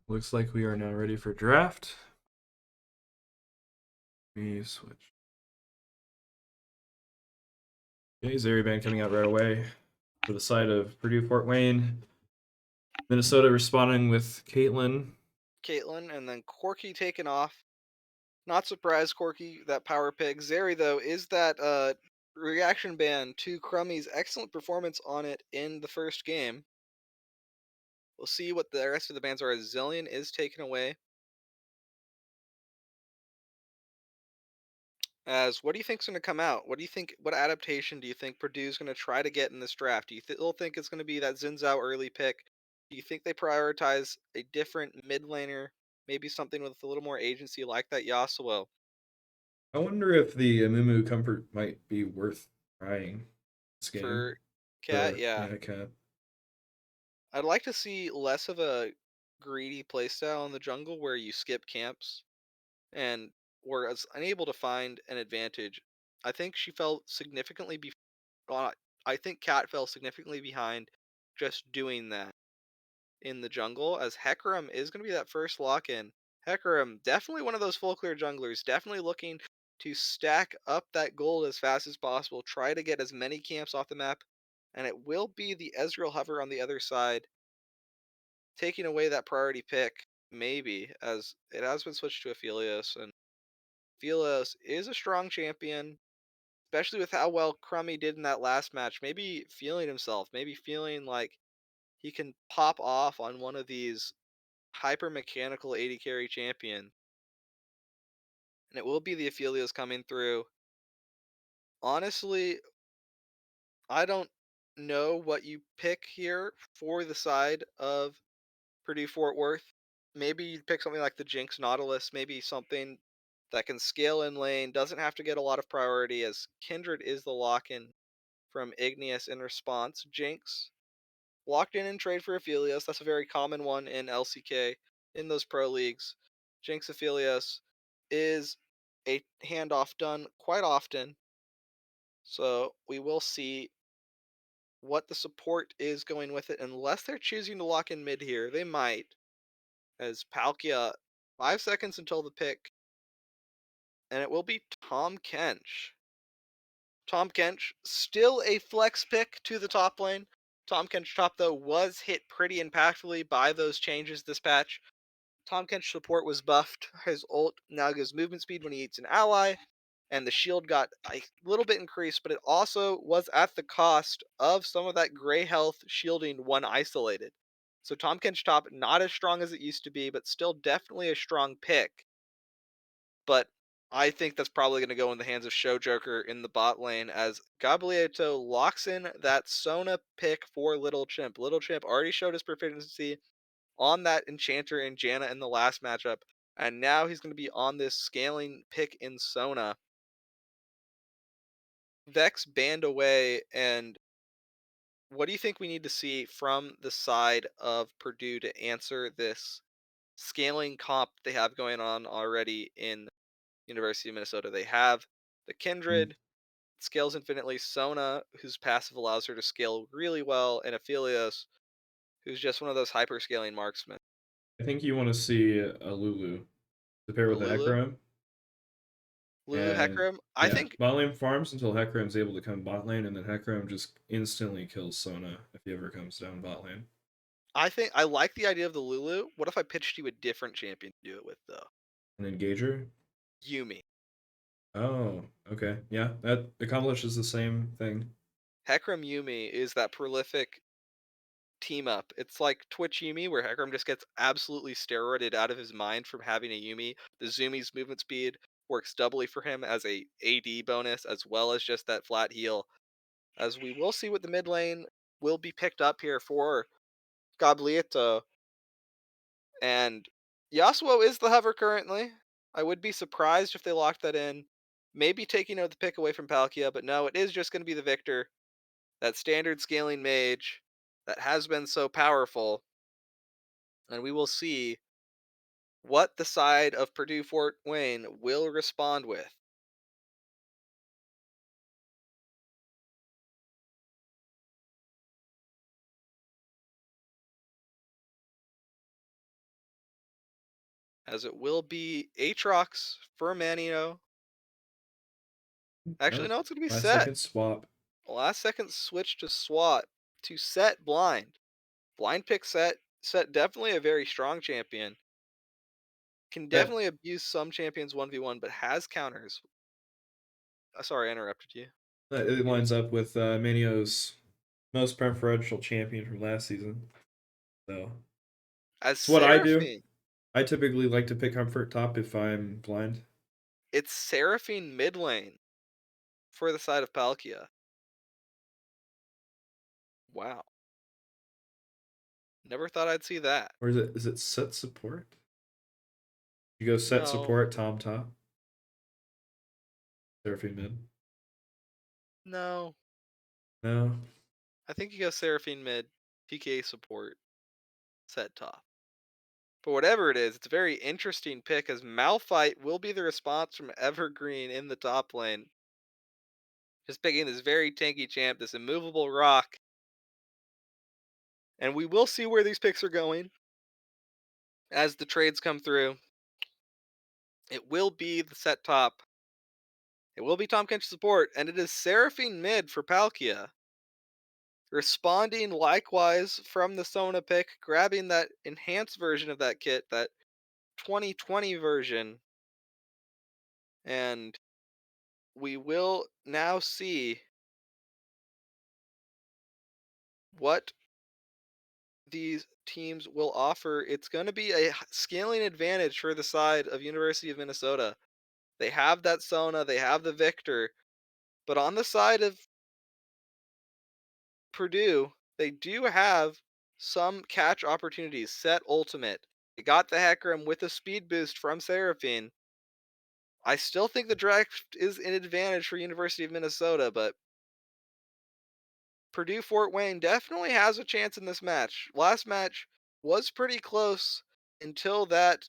Speaker 2: Looks like we are now ready for draft. We switch. Okay, Zeriban coming out right away for the side of Purdue Fort Wayne. Minnesota responding with Caitlin.
Speaker 3: Caitlyn, and then Corky taken off. Not surprised, Corky, that power pick. Zeri, though, is that reaction band to Crummy's excellent performance on it in the first game. We'll see what the rest of the bans are as Zillion is taken away. As what do you think's going to come out? What do you think? What adaptation do you think Purdue's going to try to get in this draft? Do you still think it's going to be that Zinzao early pick? Do you think they prioritize a different mid laner, maybe something with a little more agency like that Yasuo?
Speaker 2: I wonder if the Amumu comfort might be worth trying this game
Speaker 3: For Cat,
Speaker 2: for
Speaker 3: yeah.
Speaker 2: Cat.
Speaker 3: I'd like to see less of a greedy playstyle in the jungle where you skip camps and was unable to find an advantage. I think she fell significantly uh, I think Cat fell significantly behind just doing that in the jungle, as Hecarim is going to be that first lock in. Hecarim, definitely one of those full clear junglers, definitely looking to stack up that gold as fast as possible, try to get as many camps off the map, and it will be the Ezreal hover on the other side, taking away that priority pick, maybe, as it has been switched to Aphelios, and Aphelios is a strong champion, especially with how well Crummy did in that last match. Maybe feeling himself, maybe feeling like he can pop off on one of these hyper mechanical 80 carry champion. And it will be the Aphelios coming through. Honestly, I don't know what you pick here for the side of Purdue Fort Worth. Maybe you'd pick something like the Jinx Nautilus, maybe something that can scale in lane, doesn't have to get a lot of priority, as Kindred is the lock in from Igneous in response. Jinx locked in trade for Aphelios. That's a very common one in LCK in those pro leagues. Jinx Aphelios is a handoff done quite often. So we will see what the support is going with it, unless they're choosing to lock in mid here. They might, as Palkia, 5 seconds until the pick, and it will be Tom Kench. Tom Kench, still a flex pick to the top lane. Tom Kench top, though, was hit pretty impactfully by those changes this patch. Tom Kench support was buffed. His ult now gives movement speed when he eats an ally, and the shield got a little bit increased, but it also was at the cost of some of that gray health shielding when isolated. So Tom Kench top, not as strong as it used to be, but still definitely a strong pick. But I think that's probably going to go in the hands of Show Joker in the bot lane, as Gablieto locks in that Sona pick for Little Chimp. Little Chimp already showed his proficiency on that Enchanter and Janna in the last matchup, and now he's going to be on this scaling pick in Sona. Vex banned away, and what do you think we need to see from the side of Purdue to answer this scaling comp they have going on already in University of Minnesota? They have the
Speaker 2: Mm.
Speaker 3: Kindred, scales infinitely, Sona, whose passive allows her to scale really well, and Aphelios, who's just one of those hyper scaling marksmen.
Speaker 2: I think you want to see a Lulu to pair
Speaker 3: A
Speaker 2: with the
Speaker 3: Lulu?
Speaker 2: Hecarim.
Speaker 3: Lulu
Speaker 2: And
Speaker 3: Hecarim? I
Speaker 2: yeah,
Speaker 3: think
Speaker 2: bot lane farms until Hecarim's able to come bot lane, and then Hecarim just instantly kills Sona if he ever comes down bot lane.
Speaker 3: I like the idea of the Lulu. What if I pitched you a different champion to do it with though?
Speaker 2: An Engager?
Speaker 3: Yumi.
Speaker 2: Oh, okay. Yeah, that accomplishes the same thing.
Speaker 3: Hecarim Yumi is that prolific team up. It's like Twitch Yumi, where Hecarim just gets absolutely steroided out of his mind from having a Yumi. The Zumi's movement speed works doubly for him as a AD bonus, as well as just that flat heal. As we will see what the mid lane will be picked up here for Gablieto. And Yasuo is the hover currently. I would be surprised if they locked that in. Maybe taking out the pick away from Palkia, but no, it is just going to be the Victor, that standard scaling mage that has been so powerful. And we will see what the side of Purdue Fort Wayne will respond with. as it will be Aatrox for Manio. Actually, no, it's going to be
Speaker 2: Last
Speaker 3: Set.
Speaker 2: second swap.
Speaker 3: Last second switch to SWAT to Set blind. Blind pick Set. Set definitely a very strong champion. Can
Speaker 2: That
Speaker 3: definitely abuse some champions 1v1, but has counters. Sorry, I interrupted you.
Speaker 2: it lines up with Manio's most preferential champion from last season. So
Speaker 3: As
Speaker 2: it's what I do.
Speaker 3: Seraphine,
Speaker 2: I typically like to pick comfort top if I'm blind.
Speaker 3: it's Seraphine mid lane for the side of Palkia. Wow. Never thought I'd see that.
Speaker 2: Or is it set support? You go set
Speaker 3: No,
Speaker 2: support, Tom top, Seraphine mid.
Speaker 3: no.
Speaker 2: No.
Speaker 3: I think you go Seraphine mid, PK support, Set top. But whatever it is, it's a very interesting pick as Malphite will be the response from Evergreen in the top lane. Just picking this very tanky champ, this immovable rock. And we will see where these picks are going as the trades come through. It will be the Set top. It will be Tom Kench support, and it is Seraphine mid for Palkia. Responding likewise from the Sona pick, grabbing that enhanced version of that kit, that 2020 version. And we will now see what these teams will offer. It's going to be a scaling advantage for the side of University of Minnesota. They have that Sona, they have the Victor, but on the side of Purdue, they do have some catch opportunities. Set ultimate. They got the Hecarim with a speed boost from Seraphine. I still think the draft is an advantage for University of Minnesota, but Purdue Fort Wayne definitely has a chance in this match. Last match was pretty close until that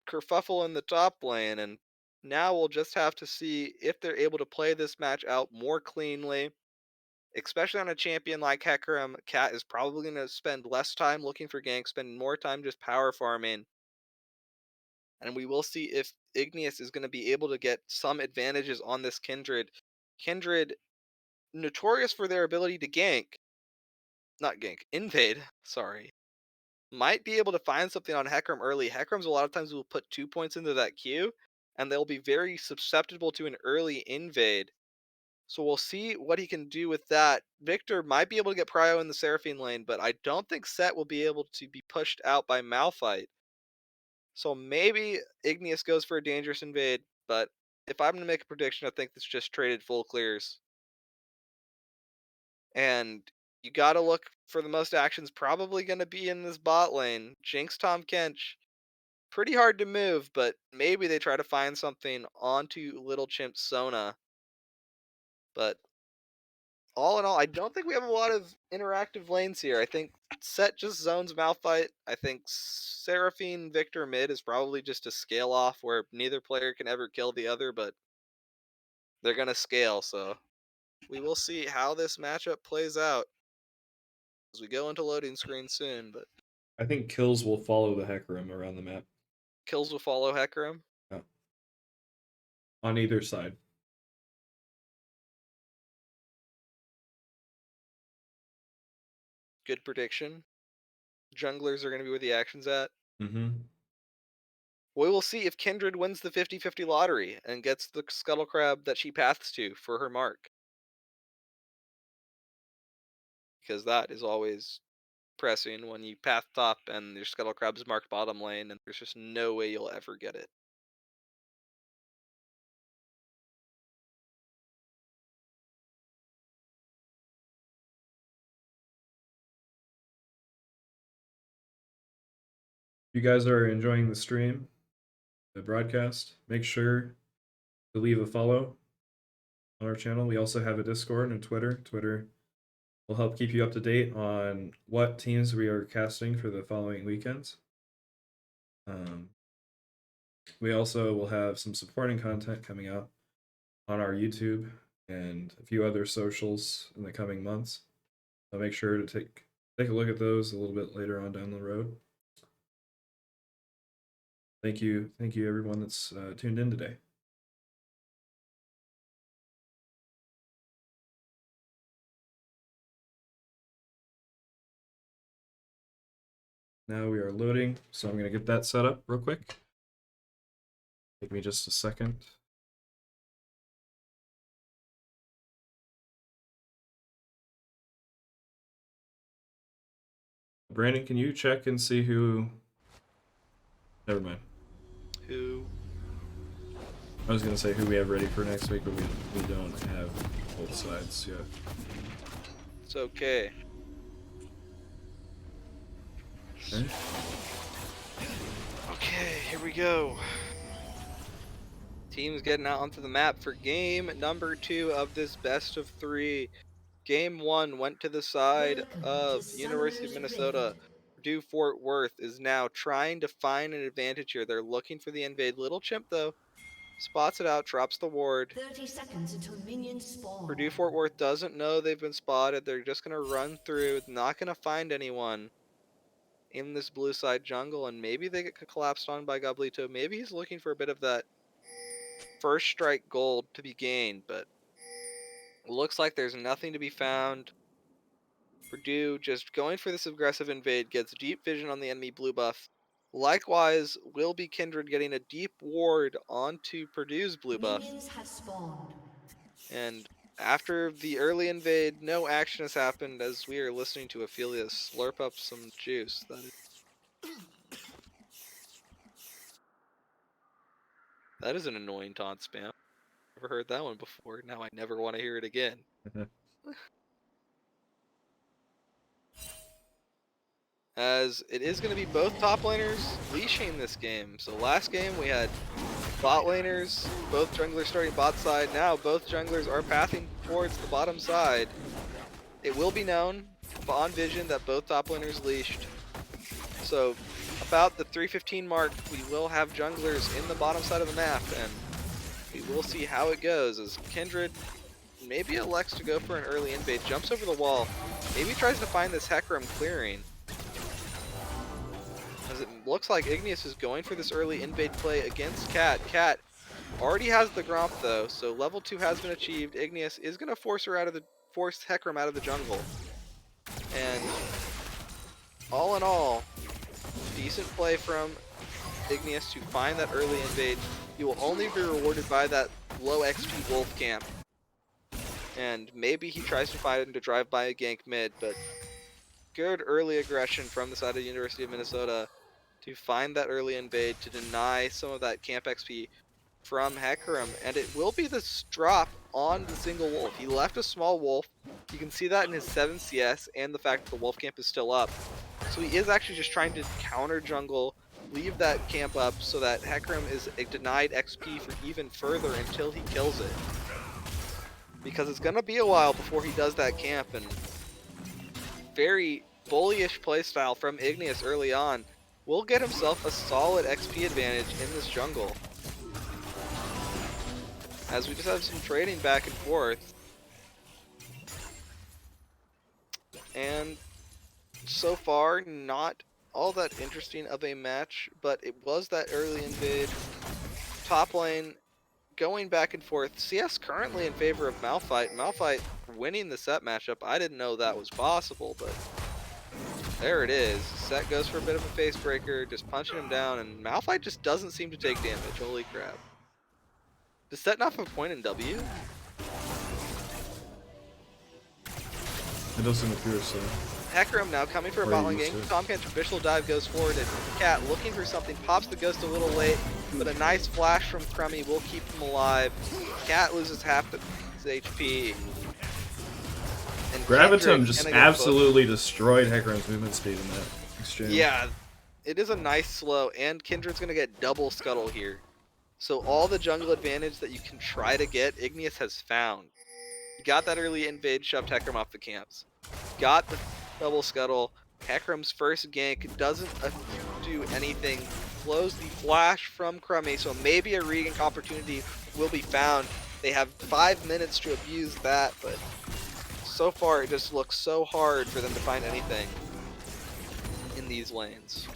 Speaker 3: kerfuffle in the top lane, and now we'll just have to see if they're able to play this match out more cleanly, especially on a champion like Hecarim. Cat is probably going to spend less time looking for ganks, spend more time just power farming. And we will see if Igneous is going to be able to get some advantages on this Kindred. Kindred, notorious for their ability to not gank, invade, sorry, might be able to find something on Hecarim early. Hecarim's a lot of times will put 2 points into that queue, and they'll be very susceptible to an early invade. So we'll see what he can do with that. Victor might be able to get Prio in the Seraphine lane, but I don't think Set will be able to be pushed out by Malphite. So maybe Igneous goes for a dangerous invade, but if I'm going to make a prediction, I think this just traded full clears. And you got to look for the most actions probably going to be in this bot lane. Jinx, Tom Kench, pretty hard to move, but maybe they try to find something onto Little Chimp Sona. But all in all, I don't think we have a lot of interactive lanes here. I think Set just zones Malphite. I think Seraphine Victor mid is probably just a scale off where neither player can ever kill the other, but they're going to scale, so we will see how this matchup plays out as we go into loading screen soon, but
Speaker 2: I think kills will follow the Hecarim around the map.
Speaker 3: kills will follow Hecarim.
Speaker 2: Yeah. On either side.
Speaker 3: Good prediction. Junglers are going to be where the action's at.
Speaker 2: Mm-hmm.
Speaker 3: We will see if Kindred wins the 50-50 lottery and gets the Scuttle Crab that she paths to for her mark. Because that is always pressing when you path top and your Scuttle Crab's marked bottom lane and there's just no way you'll ever get it.
Speaker 2: If you guys are enjoying the stream, the broadcast, make sure to leave a follow on our channel. We also have a Discord and Twitter. Twitter will help keep you up to date on what teams we are casting for the following weekends. We also will have some supporting content coming out on our YouTube and a few other socials in the coming months. So make sure to take a look at those a little bit later on down the road. Thank you everyone that's tuned in today. Now we are loading, so I'm going to get that set up real quick. Take me just a second. Brandon, can you check and see who... Never mind.
Speaker 3: Who?
Speaker 2: I was going to say who we have ready for next week, but we don't have both sides yet.
Speaker 3: It's okay.
Speaker 2: Okay.
Speaker 3: Okay, here we go. Teams getting out onto the map for game number 2 of this best of 3. Game 1 went to the side of University of Minnesota. Purdue Fort Worth is now trying to find an advantage here. They're looking for the invade. Little Chimp, though, spots it out, drops the ward.
Speaker 1: 30 seconds until minions spawn.
Speaker 3: Purdue Fort Worth doesn't know they've been spotted. They're just going to run through, not going to find anyone in this blue side jungle, and maybe they get collapsed on by Goblito. Maybe he's looking for a bit of that first strike gold to be gained, but looks like there's nothing to be found. Purdue just going for this aggressive invade, gets deep vision on the enemy blue buff. Likewise, will be Kindred getting a deep ward onto Purdue's blue buff.
Speaker 1: Minions have spawned.
Speaker 3: And after the early invade, no action has happened as we are listening to Ophelia slurp up some juice. That is an annoying taunt spam. Never heard that one before. Now I never want to hear it again. As it is going to be both top laners leashing this game. So last game we had bot laners, both junglers starting bot side. Now both junglers are pathing towards the bottom side. It will be known on vision that both top laners leashed. So about the 3:15 mark, we will have junglers in the bottom side of the map, and we will see how it goes as Kindred maybe elects to go for an early invade, jumps over the wall, maybe tries to find this Hecarim clearing. As it looks like Igneous is going for this early invade play against Cat. Cat already has the Gromp though, so level 2 has been achieved. Igneous is going to force Hecarim out of the jungle. And all in all, decent play from Igneous to find that early invade. He will only be rewarded by that low XP wolf camp. And maybe he tries to find him to drive by a gank mid, but good early aggression from the side of University of Minnesota to find that early invade, to deny some of that camp XP from Hecarim. And it will be this drop on the single wolf. He left a small wolf. You can see that in his 7 CS and the fact that the wolf camp is still up. So he is actually just trying to counter jungle, leave that camp up so that Hecarim is denied XP for even further until he kills it. Because it's going to be a while before he does that camp, and very bullyish playstyle from Igneous early on will get himself a solid XP advantage in this jungle. As we just have some trading back and forth. And so far, not all that interesting of a match, but it was that early invade. Top lane going back and forth. CS currently in favor of Malphite. Malphite winning the set matchup. I didn't know that was possible, but there it is. Set goes for a bit of a face breaker, just punching him down, and Malphite just doesn't seem to take damage. Holy crap. Does Set not have a point in W?
Speaker 2: It doesn't appear so.
Speaker 3: Hecarim now coming for a bot lane gank. Tomcat traditional dive goes forward, and Cat looking for something, pops the ghost a little late, but a nice flash from Crummy will keep him alive. Cat loses half his HP. And
Speaker 2: Gravitum just absolutely destroyed Hecarim's movement speed in that exchange.
Speaker 3: Yeah, it is a nice slow, and Kindred's going to get double scuttle here. So all the jungle advantage that you can try to get, Igneous has found. He got that early invade, shoved Hecarim off the camps. Got the double scuttle. Hecarim's first gank doesn't do anything. Flows the flash from Crummy, so maybe a regank opportunity will be found. They have 5 minutes to abuse that, but so far it just looks so hard for them to find anything in these lanes.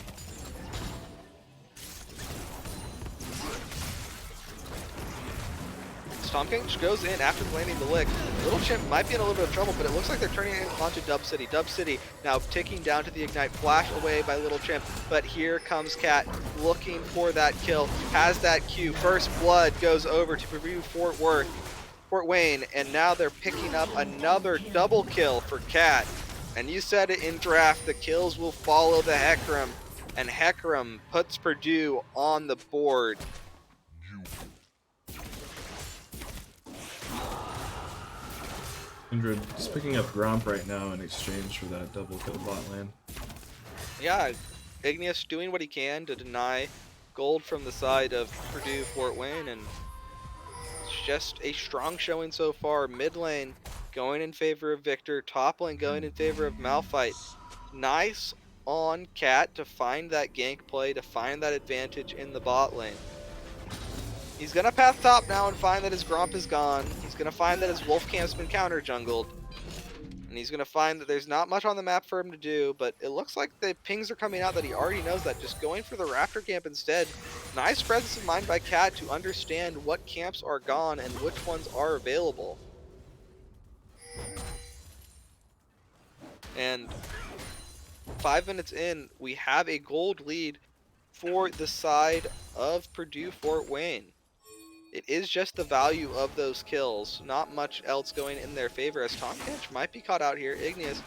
Speaker 3: Tom Kench goes in after landing the lick. Little Chimp might be in a little bit of trouble, but it looks like they're turning it onto Dub City. Dub City now ticking down to the Ignite, flash away by Little Chimp, but here comes Cat looking for that kill, has that Q. First blood goes over to Purdue Fort Wayne, and now they're picking up another double kill for Cat. And you said it in draft, the kills will follow the Hecarim, and Hecarim puts Purdue on the board.
Speaker 2: Kindred is picking up Gromp right now in exchange for that double kill bot lane.
Speaker 3: Yeah, Igneous doing what he can to deny gold from the side of Purdue Fort Wayne, and it's just a strong showing so far. Mid lane going in favor of Victor, top lane going in favor of Malphite. Nice on Cat to find that gank play, to find that advantage in the bot lane. He's gonna path top now and find that his Gromp is gone. He's gonna find that his Wolf Camp's been counter jungled. And he's gonna find that there's not much on the map for him to do, but it looks like the pings are coming out that he already knows that. Just going for the Raptor camp instead. Nice presence of mind by Cat to understand what camps are gone and which ones are available. And 5 minutes in, we have a gold lead for the side of Purdue Fort Wayne. It is just the value of those kills, not much else going in their favor, as Tom Kench might be caught out here. Igneous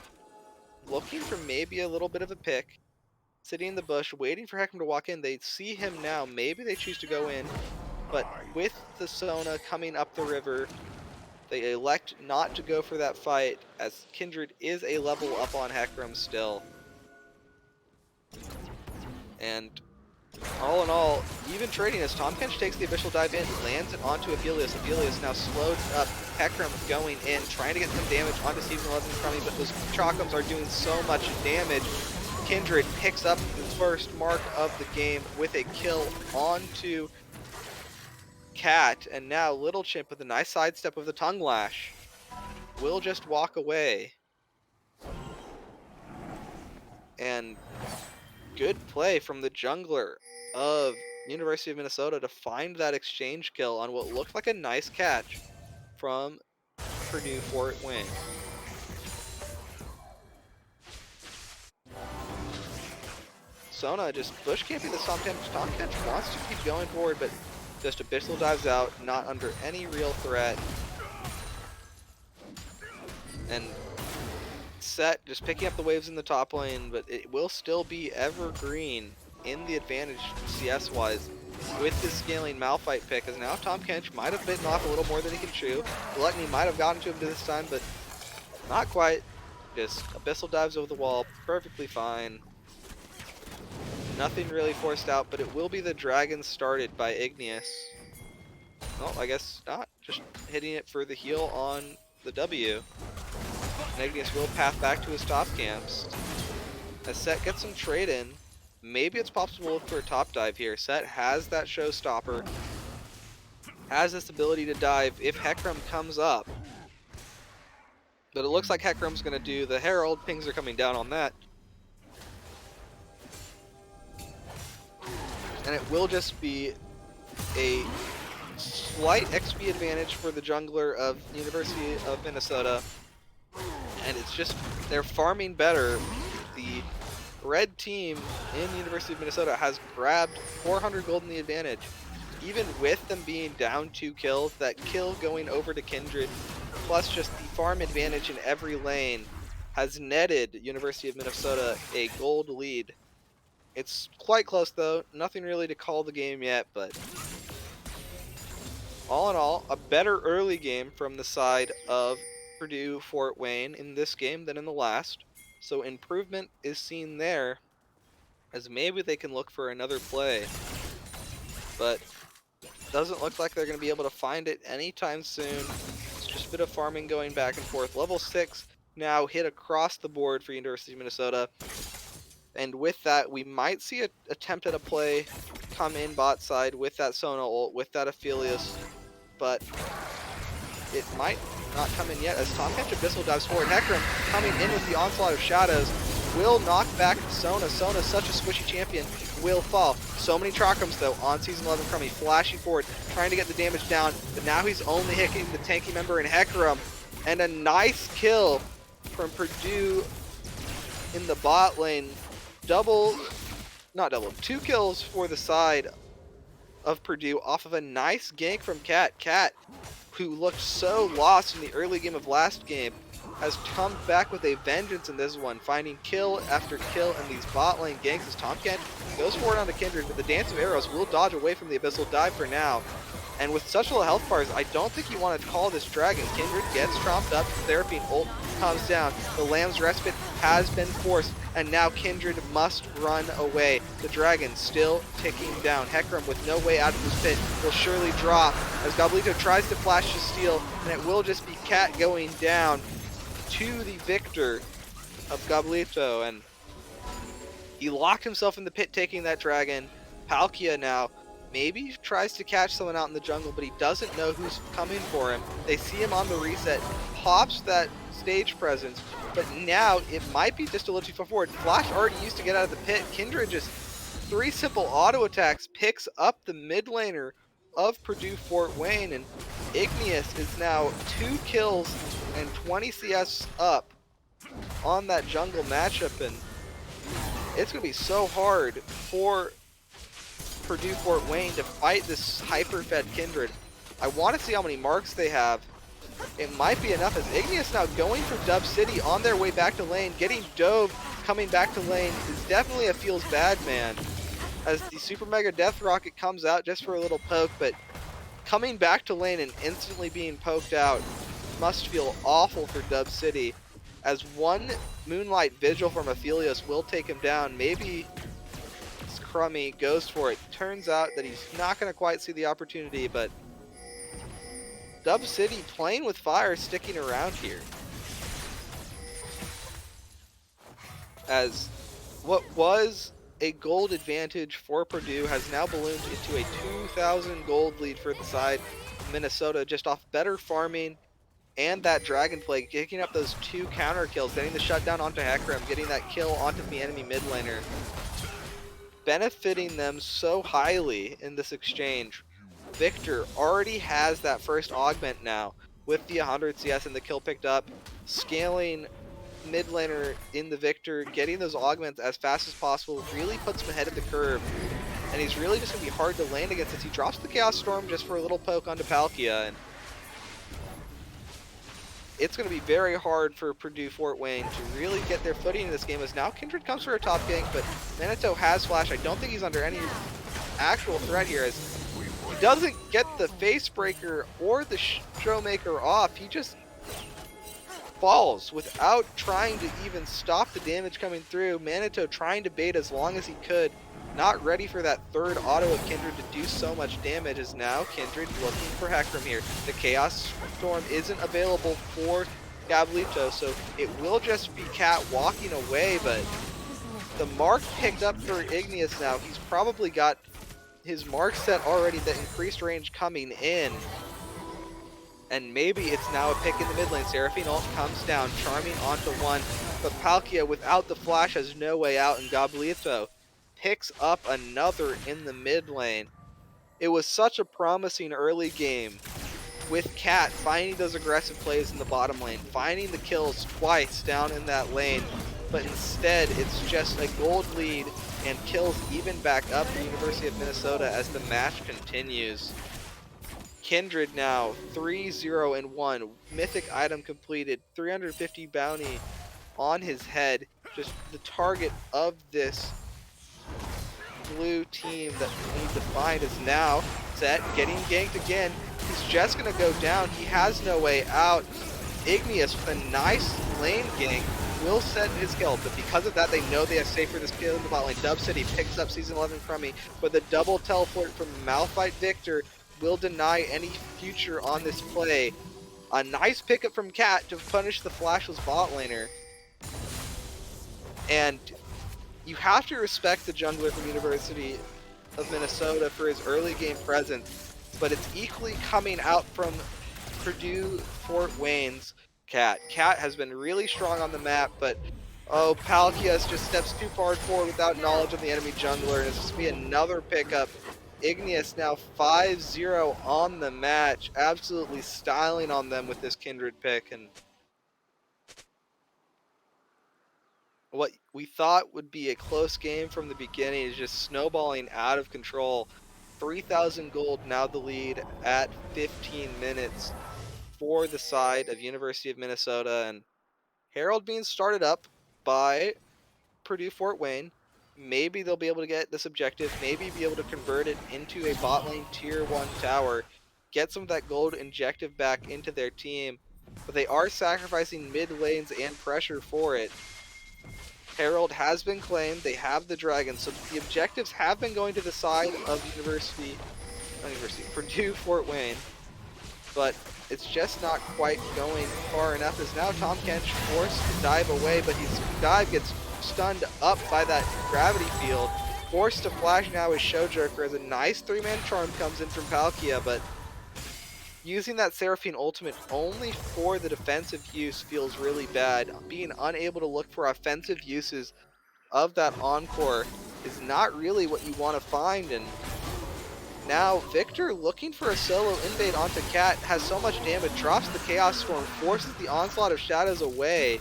Speaker 3: looking for maybe a little bit of a pick, sitting in the bush, waiting for Hecarim to walk in. They see him now, maybe they choose to go in, but with the Sona coming up the river, they elect not to go for that fight, as Kindred is a level up on Hecarim still. And all in all, even trading as Tom Kench takes the official dive in, lands it onto Aphelios. Aphelios now slowed up. Hecarim going in, trying to get some damage onto Season 11's Crummy, but those Chocums are doing so much damage. Kindred picks up the first mark of the game with a kill onto Cat, and now Little Chimp with a nice sidestep of the Tongue Lash will just walk away. And good play from the jungler of University of Minnesota to find that exchange kill on what looked like a nice catch from Purdue Fort Wayne. Sona just bush camping the Tom Kench. Tom Kench wants to keep going forward, but just Abyssal dives out, not under any real threat. And Set just picking up the waves in the top lane, but it will still be Evergreen in the advantage CS wise with this scaling Malphite pick, as now Tom Kench might have bitten off a little more than he can chew. Gluttony might have gotten to him this time, but not quite. Just Abyssal dives over the wall, perfectly fine. Nothing really forced out, but it will be the dragon started by Igneous. Well, I guess not. Just hitting it for the heal on the W. And Igneous will path back to his top camps. As Set gets some trade in, maybe it's possible to look for a top dive here. Set has that showstopper, has this ability to dive if Hecarim comes up. But it looks like Hecarim's going to do the Herald. Pings are coming down on that. And it will just be a slight XP advantage for the jungler of University of Minnesota. And it's just, they're farming better. The red team in University of Minnesota has grabbed 400 gold in the advantage. Even with them being down 2 kills, that kill going over to Kindred, plus just the farm advantage in every lane, has netted University of Minnesota a gold lead. It's quite close though, nothing really to call the game yet, but all in all, a better early game from the side of Purdue Fort Wayne in this game than in the last. So improvement is seen there, as maybe they can look for another play. But doesn't look like they're going to be able to find it anytime soon. It's just a bit of farming going back and forth. Level 6 now hit across the board for University of Minnesota. And with that, we might see an attempt at a play come in bot side with that Sona ult, with that Aphelios. But it might not come in yet, as Tom Kench Abyssal dives forward. Hecarim coming in with the onslaught of shadows. will knock back Sona. Sona's such a squishy champion, will fall. So many Chakrams though on Season 11 Crummy, flashing forward, trying to get the damage down, but now he's only hitting the tanky member in Hecarim. And a nice kill from Purdue in the bot lane. Two kills for the side of Purdue off of a nice gank from Cat. Cat, who looked so lost in the early game of last game, has come back with a vengeance in this one, finding kill after kill in these bot lane ganks as Tomcat goes forward onto Kindred, but the Dance of Arrows will dodge away from the Abyssal Dive for now. And with such low health bars, I don't think you want to call this dragon. Kindred gets tromped up, Therapy ult comes down, the Lamb's Respite has been forced, and now Kindred must run away. The dragon still ticking down. Hecarim with no way out of this pit will surely drop as Gobelito tries to flash to steal, and it will just be Cat going down to the victor of Gobelito, and he locked himself in the pit taking that dragon. Palkia now maybe tries to catch someone out in the jungle, but he doesn't know who's coming for him. They see him on the reset, pops that stage presence, but now it might be just a little too far forward. Flash already used to get out of the pit. Kindred just 3 simple auto attacks picks up the mid laner of Purdue Fort Wayne, and Igneous is now 2 kills and 20 CS up on that jungle matchup, and it's going to be so hard for Purdue Fort Wayne to fight this hyper-fed Kindred. I want to see how many marks they have. It might be enough as Igneous now going for Dub City on their way back to lane. Getting dove coming back to lane is definitely a feels bad man, as the Super Mega Death Rocket comes out just for a little poke, but coming back to lane and instantly being poked out must feel awful for Dub City, as one Moonlight Vigil from Aphelios will take him down. Maybe Crummy goes for it. Turns out that he's not going to quite see the opportunity, but Dub City playing with fire, sticking around here. As what was a gold advantage for Purdue has now ballooned into a 2,000 gold lead for the side of Minnesota, just off better farming and that Dragon Plague, picking up those 2 counter kills, getting the shutdown onto Hecarim, getting that kill onto the enemy mid laner, benefiting them so highly in this exchange. Victor already has that first augment now with the 100 CS and the kill picked up, scaling mid laner in the Victor, getting those augments as fast as possible, really puts him ahead of the curve, and he's really just going to be hard to land against as he drops the Chaos Storm just for a little poke onto Palkia, and it's going to be very hard for Purdue Fort Wayne to really get their footing in this game, as now Kindred comes for a top gank, but Manito has flash. I don't think he's under any actual threat here, as he doesn't get the face breaker or the showmaker off. He just falls without trying to even stop the damage coming through. Manito trying to bait as long as he could, not ready for that third auto of Kindred to do so much damage, as now Kindred looking for Hecarim here. The Chaos Storm isn't available for Gobelito, so it will just be Cat walking away, but the mark picked up for Igneous now. He's probably got his mark set already, the increased range coming in. And maybe it's now a pick in the mid lane. Seraphine ult comes down, charming onto one, but Palkia without the flash has no way out, and Gobelito picks up another in the mid lane. It was such a promising early game with Cat finding those aggressive plays in the bottom lane, finding the kills twice down in that lane, but instead it's just a gold lead and kills even back up the University of Minnesota as the match continues. Kindred now 3-0-1, mythic item completed, 350 bounty on his head, just the target of this blue team that we need to find is now set, getting ganked again. He's just going to go down. He has no way out. Igneous with a nice lane gank will set his kill, but because of that, they know they have safe for this kill in the bot lane. Dub City picks up Season 11 Crummy, but the double teleport from Malphite Victor will deny any future on this play. A nice pickup from Cat to punish the flashless bot laner. And you have to respect the jungler from University of Minnesota for his early game presence, but it's equally coming out from Purdue Fort Wayne's Cat. Cat has been really strong on the map, but Oh, Palkias just steps too far forward without knowledge of the enemy jungler, and it's just be another pickup. Igneous now 5-0 on the match, absolutely styling on them with this Kindred pick, and what we thought would be a close game from the beginning is just snowballing out of control. 3,000 gold, now the lead at 15 minutes for the side of University of Minnesota, and Herald being started up by Purdue Fort Wayne. Maybe they'll be able to get this objective, maybe be able to convert it into a bot lane tier 1 tower, get some of that gold injective back into their team, but they are sacrificing mid lanes and pressure for it. Herald has been claimed, they have the dragon, so the objectives have been going to the side of Purdue Fort Wayne, but it's just not quite going far enough, as now Tom Kench forced to dive away, but his dive gets stunned up by that gravity field. Forced to flash now is Showjoker, as a nice 3-man charm comes in from Palkia, but using that Seraphine ultimate only for the defensive use feels really bad. Being unable to look for offensive uses of that Encore is not really what you want to find, and now Victor, looking for a solo invade onto Cat, has so much damage, drops the Chaos Storm, forces the Onslaught of Shadows away,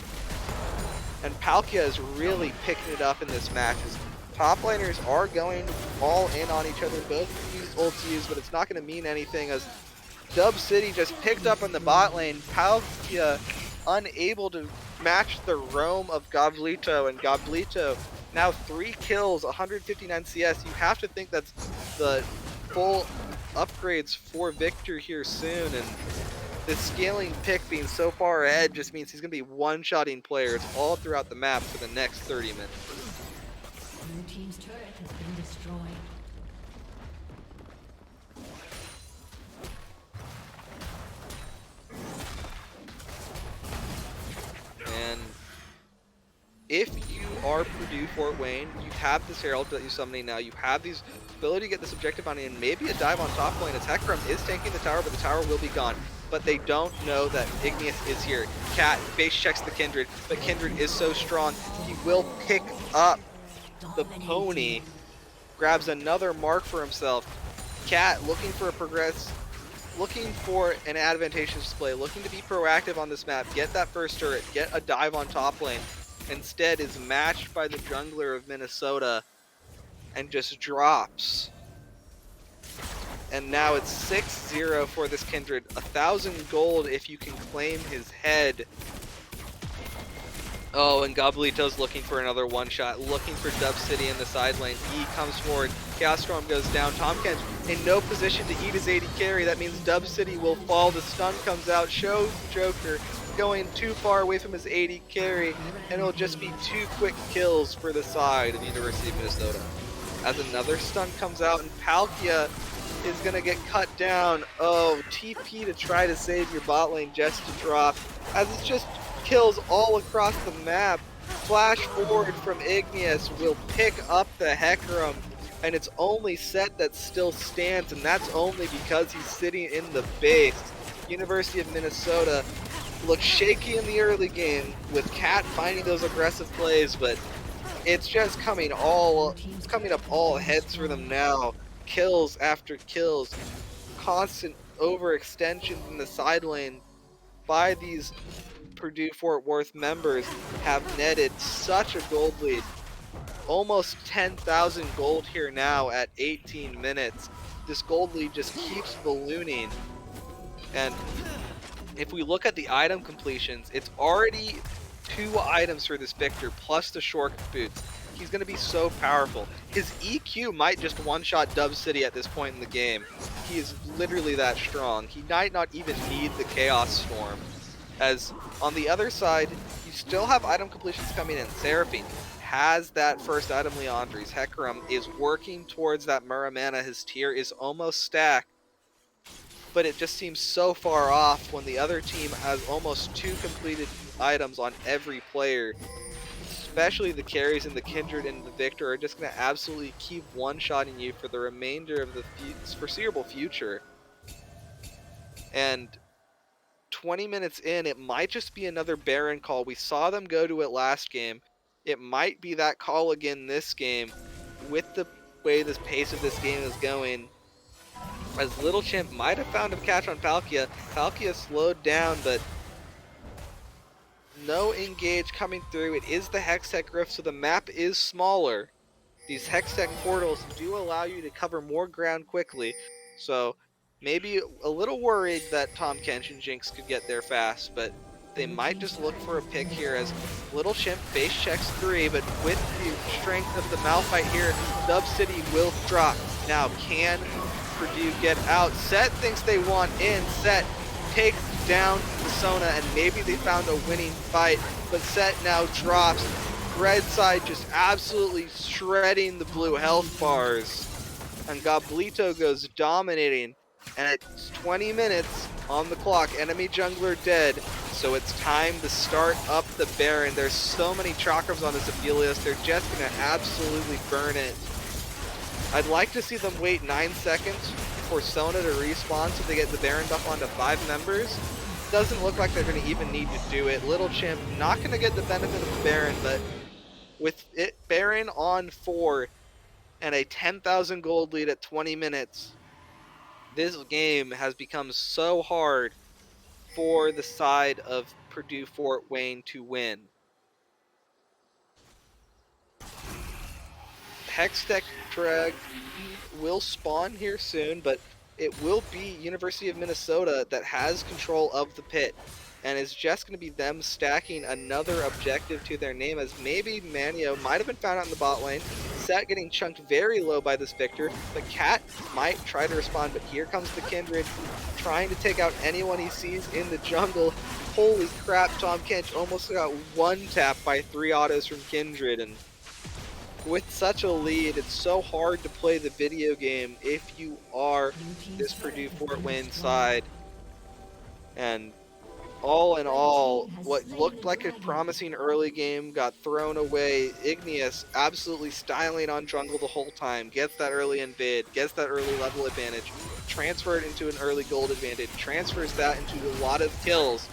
Speaker 3: and Palkia is really picking it up in this match. As top laners are going all in on each other, both use ultis, but it's not going to mean anything, as Dub City just picked up in the bot lane. Palkia unable to match the roam of Goblito, and Goblito now 3 kills, 159 CS. You have to think that's the full upgrades for Victor here soon, and the scaling pick being so far ahead just means he's going to be one-shotting players all throughout the map for the next 30 minutes.
Speaker 4: Blue team's turret has been destroyed.
Speaker 3: And if you are Purdue Fort Wayne, you have this Herald that you're summoning now, you have these ability to get this objective on it, and maybe a dive on top lane as Hecarim is tanking the tower, but the tower will be gone. But they don't know that Igneous is here. Cat base checks the Kindred, but Kindred is so strong, he will pick up the pony, grabs another mark for himself. Cat looking for a looking for an advantageous play, looking to be proactive on this map, get that first turret, get a dive on top lane. Instead is matched by the jungler of Minnesota and just drops. And now it's 6-0 for this Kindred. 1,000 gold if you can claim his head. Oh, and Goblito's looking for another one-shot, looking for Dub City in the side lane. He comes forward, Chaos Storm goes down. Tom Kench in no position to eat his AD carry. That means Dub City will fall. The stun comes out. Showjoker going too far away from his AD carry, and it'll just be 2 quick kills for the side of University of Minnesota. As another stun comes out, and Palkia is going to get cut down. Oh, TP to try to save your bot lane just to drop, as it's just kills all across the map. Flash forward from Igneous will pick up the Hecarim, and it's only Set that still stands, and that's only because he's sitting in the base. University of Minnesota looks shaky in the early game with Cat finding those aggressive plays, but it's just coming up all heads for them now. Kills after kills, constant overextensions in the side lane by these Purdue Fort Worth members have netted such a gold lead. Almost 10,000 gold here now at 18 minutes. This gold lead just keeps ballooning. And if we look at the item completions, it's already 2 items for this Victor plus the short boots. He's going to be so powerful. His EQ might just one-shot Dub City at this point in the game. He is literally that strong. He might not even need the Chaos Storm. As on the other side, you still have item completions coming in. Seraphine has that first item, Leandri's. Hecarim is working towards that Muramana. His tier is almost stacked, but it just seems so far off when the other team has almost 2 completed items on every player. Especially the carries and the Kindred and the Victor are just going to absolutely keep one-shotting you for the remainder of the foreseeable future. And 20 minutes in, it might just be another Baron call. We saw them go to it last game. it might be that call again this game with the way this pace of this game is going. As Little Chimp might have found a catch on Palkia. Palkia slowed down, but no engage coming through. It is the Hextech Rift, so the map is smaller. These Hextech portals do allow you to cover more ground quickly, so maybe a little worried that Tom Kench and Jinx could get there fast, but they might just look for a pick here as Little Chimp base checks 3, but with the strength of the Malphite here, Dub City will drop. Now, can Purdue get out? Set thinks they want in. Set takes down the Sona, and maybe they found a winning fight, but Set now drops. Red side just absolutely shredding the blue health bars, and Goblito goes dominating, and it's 20 minutes on the clock. Enemy jungler dead, so it's time to start up the Baron. There's so many chakras on this Aphelios, they're just gonna absolutely burn it. I'd like to see them wait 9 seconds for Sona to respawn so they get the Baron buff onto 5 members. Doesn't look like they're going to even need to do it. Little Chimp not going to get the benefit of the Baron, but with it Baron on 4 and a 10,000 gold lead at 20 minutes, this game has become so hard for the side of Purdue Fort Wayne to win. Hextech Drag will spawn here soon, but it will be University of Minnesota that has control of the pit, and it's just going to be them stacking another objective to their name, as maybe Manio might have been found out in the bot lane. Set getting chunked very low by this Victor. The Cat might try to respond, but here comes the Kindred trying to take out anyone he sees in the jungle. Holy crap, Tom Kench almost got one tap by 3 autos from Kindred, and with such a lead, it's so hard to play the video game if you are this Purdue Fort Wayne side. And all in all, what looked like a promising early game got thrown away. Igneous absolutely styling on jungle the whole time, gets that early invade, gets that early level advantage, transferred into an early gold advantage, transfers that into a lot of kills.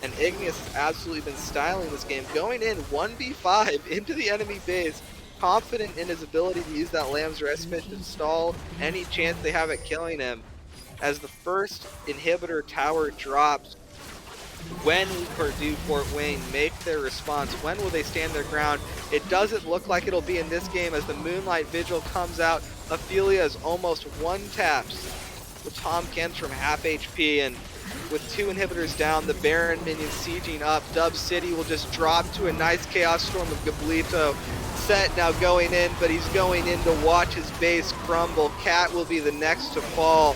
Speaker 3: And Igneous has absolutely been styling this game, going in 1v5 into the enemy base, confident in his ability to use that Lamb's Respite to stall any chance they have at killing him. As the first inhibitor tower drops, when will Purdue Fort Wayne make their response? When will they stand their ground? It doesn't look like it'll be in this game, as the Moonlight Vigil comes out. Ophelia is almost one taps with Tom Kench from half HP, and with 2 inhibitors down, the Baron minions sieging up. Dub City will just drop to a nice Chaos Storm of Goblito. Set now going in, but he's going in to watch his base crumble. Cat will be the next to fall.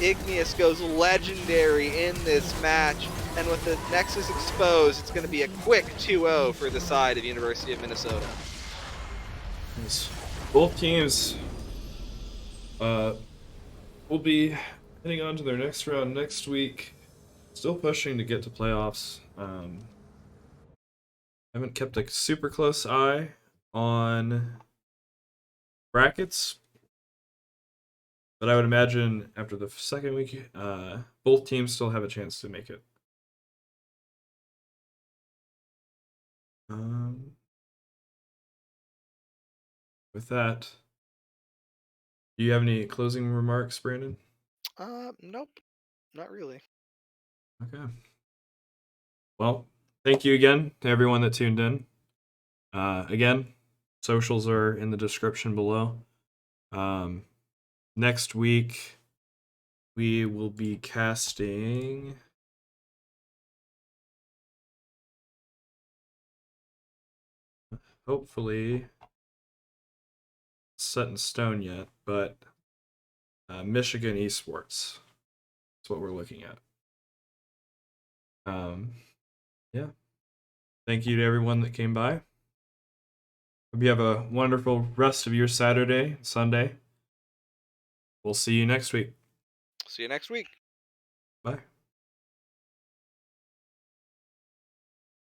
Speaker 3: Igneous goes legendary in this match, and with the Nexus exposed, it's going to be a quick 2-0 for the side of University of Minnesota.
Speaker 2: Both teams will be heading on to their next round next week. Still pushing to get to playoffs. Haven't kept a super close eye on brackets, but I would imagine after the second week, both teams still have a chance to make it. With that, do you have any closing remarks, Brandon?
Speaker 3: Nope, not really.
Speaker 2: Okay. Well, thank you again to everyone that tuned in. Again, socials are in the description below. Next week, we will be casting... hopefully set in stone yet, but Michigan Esports. That's what we're looking at. Yeah. Thank you to everyone that came by. Hope you have a wonderful rest of your Saturday, Sunday. We'll see you next week.
Speaker 3: See you next week.
Speaker 2: Bye.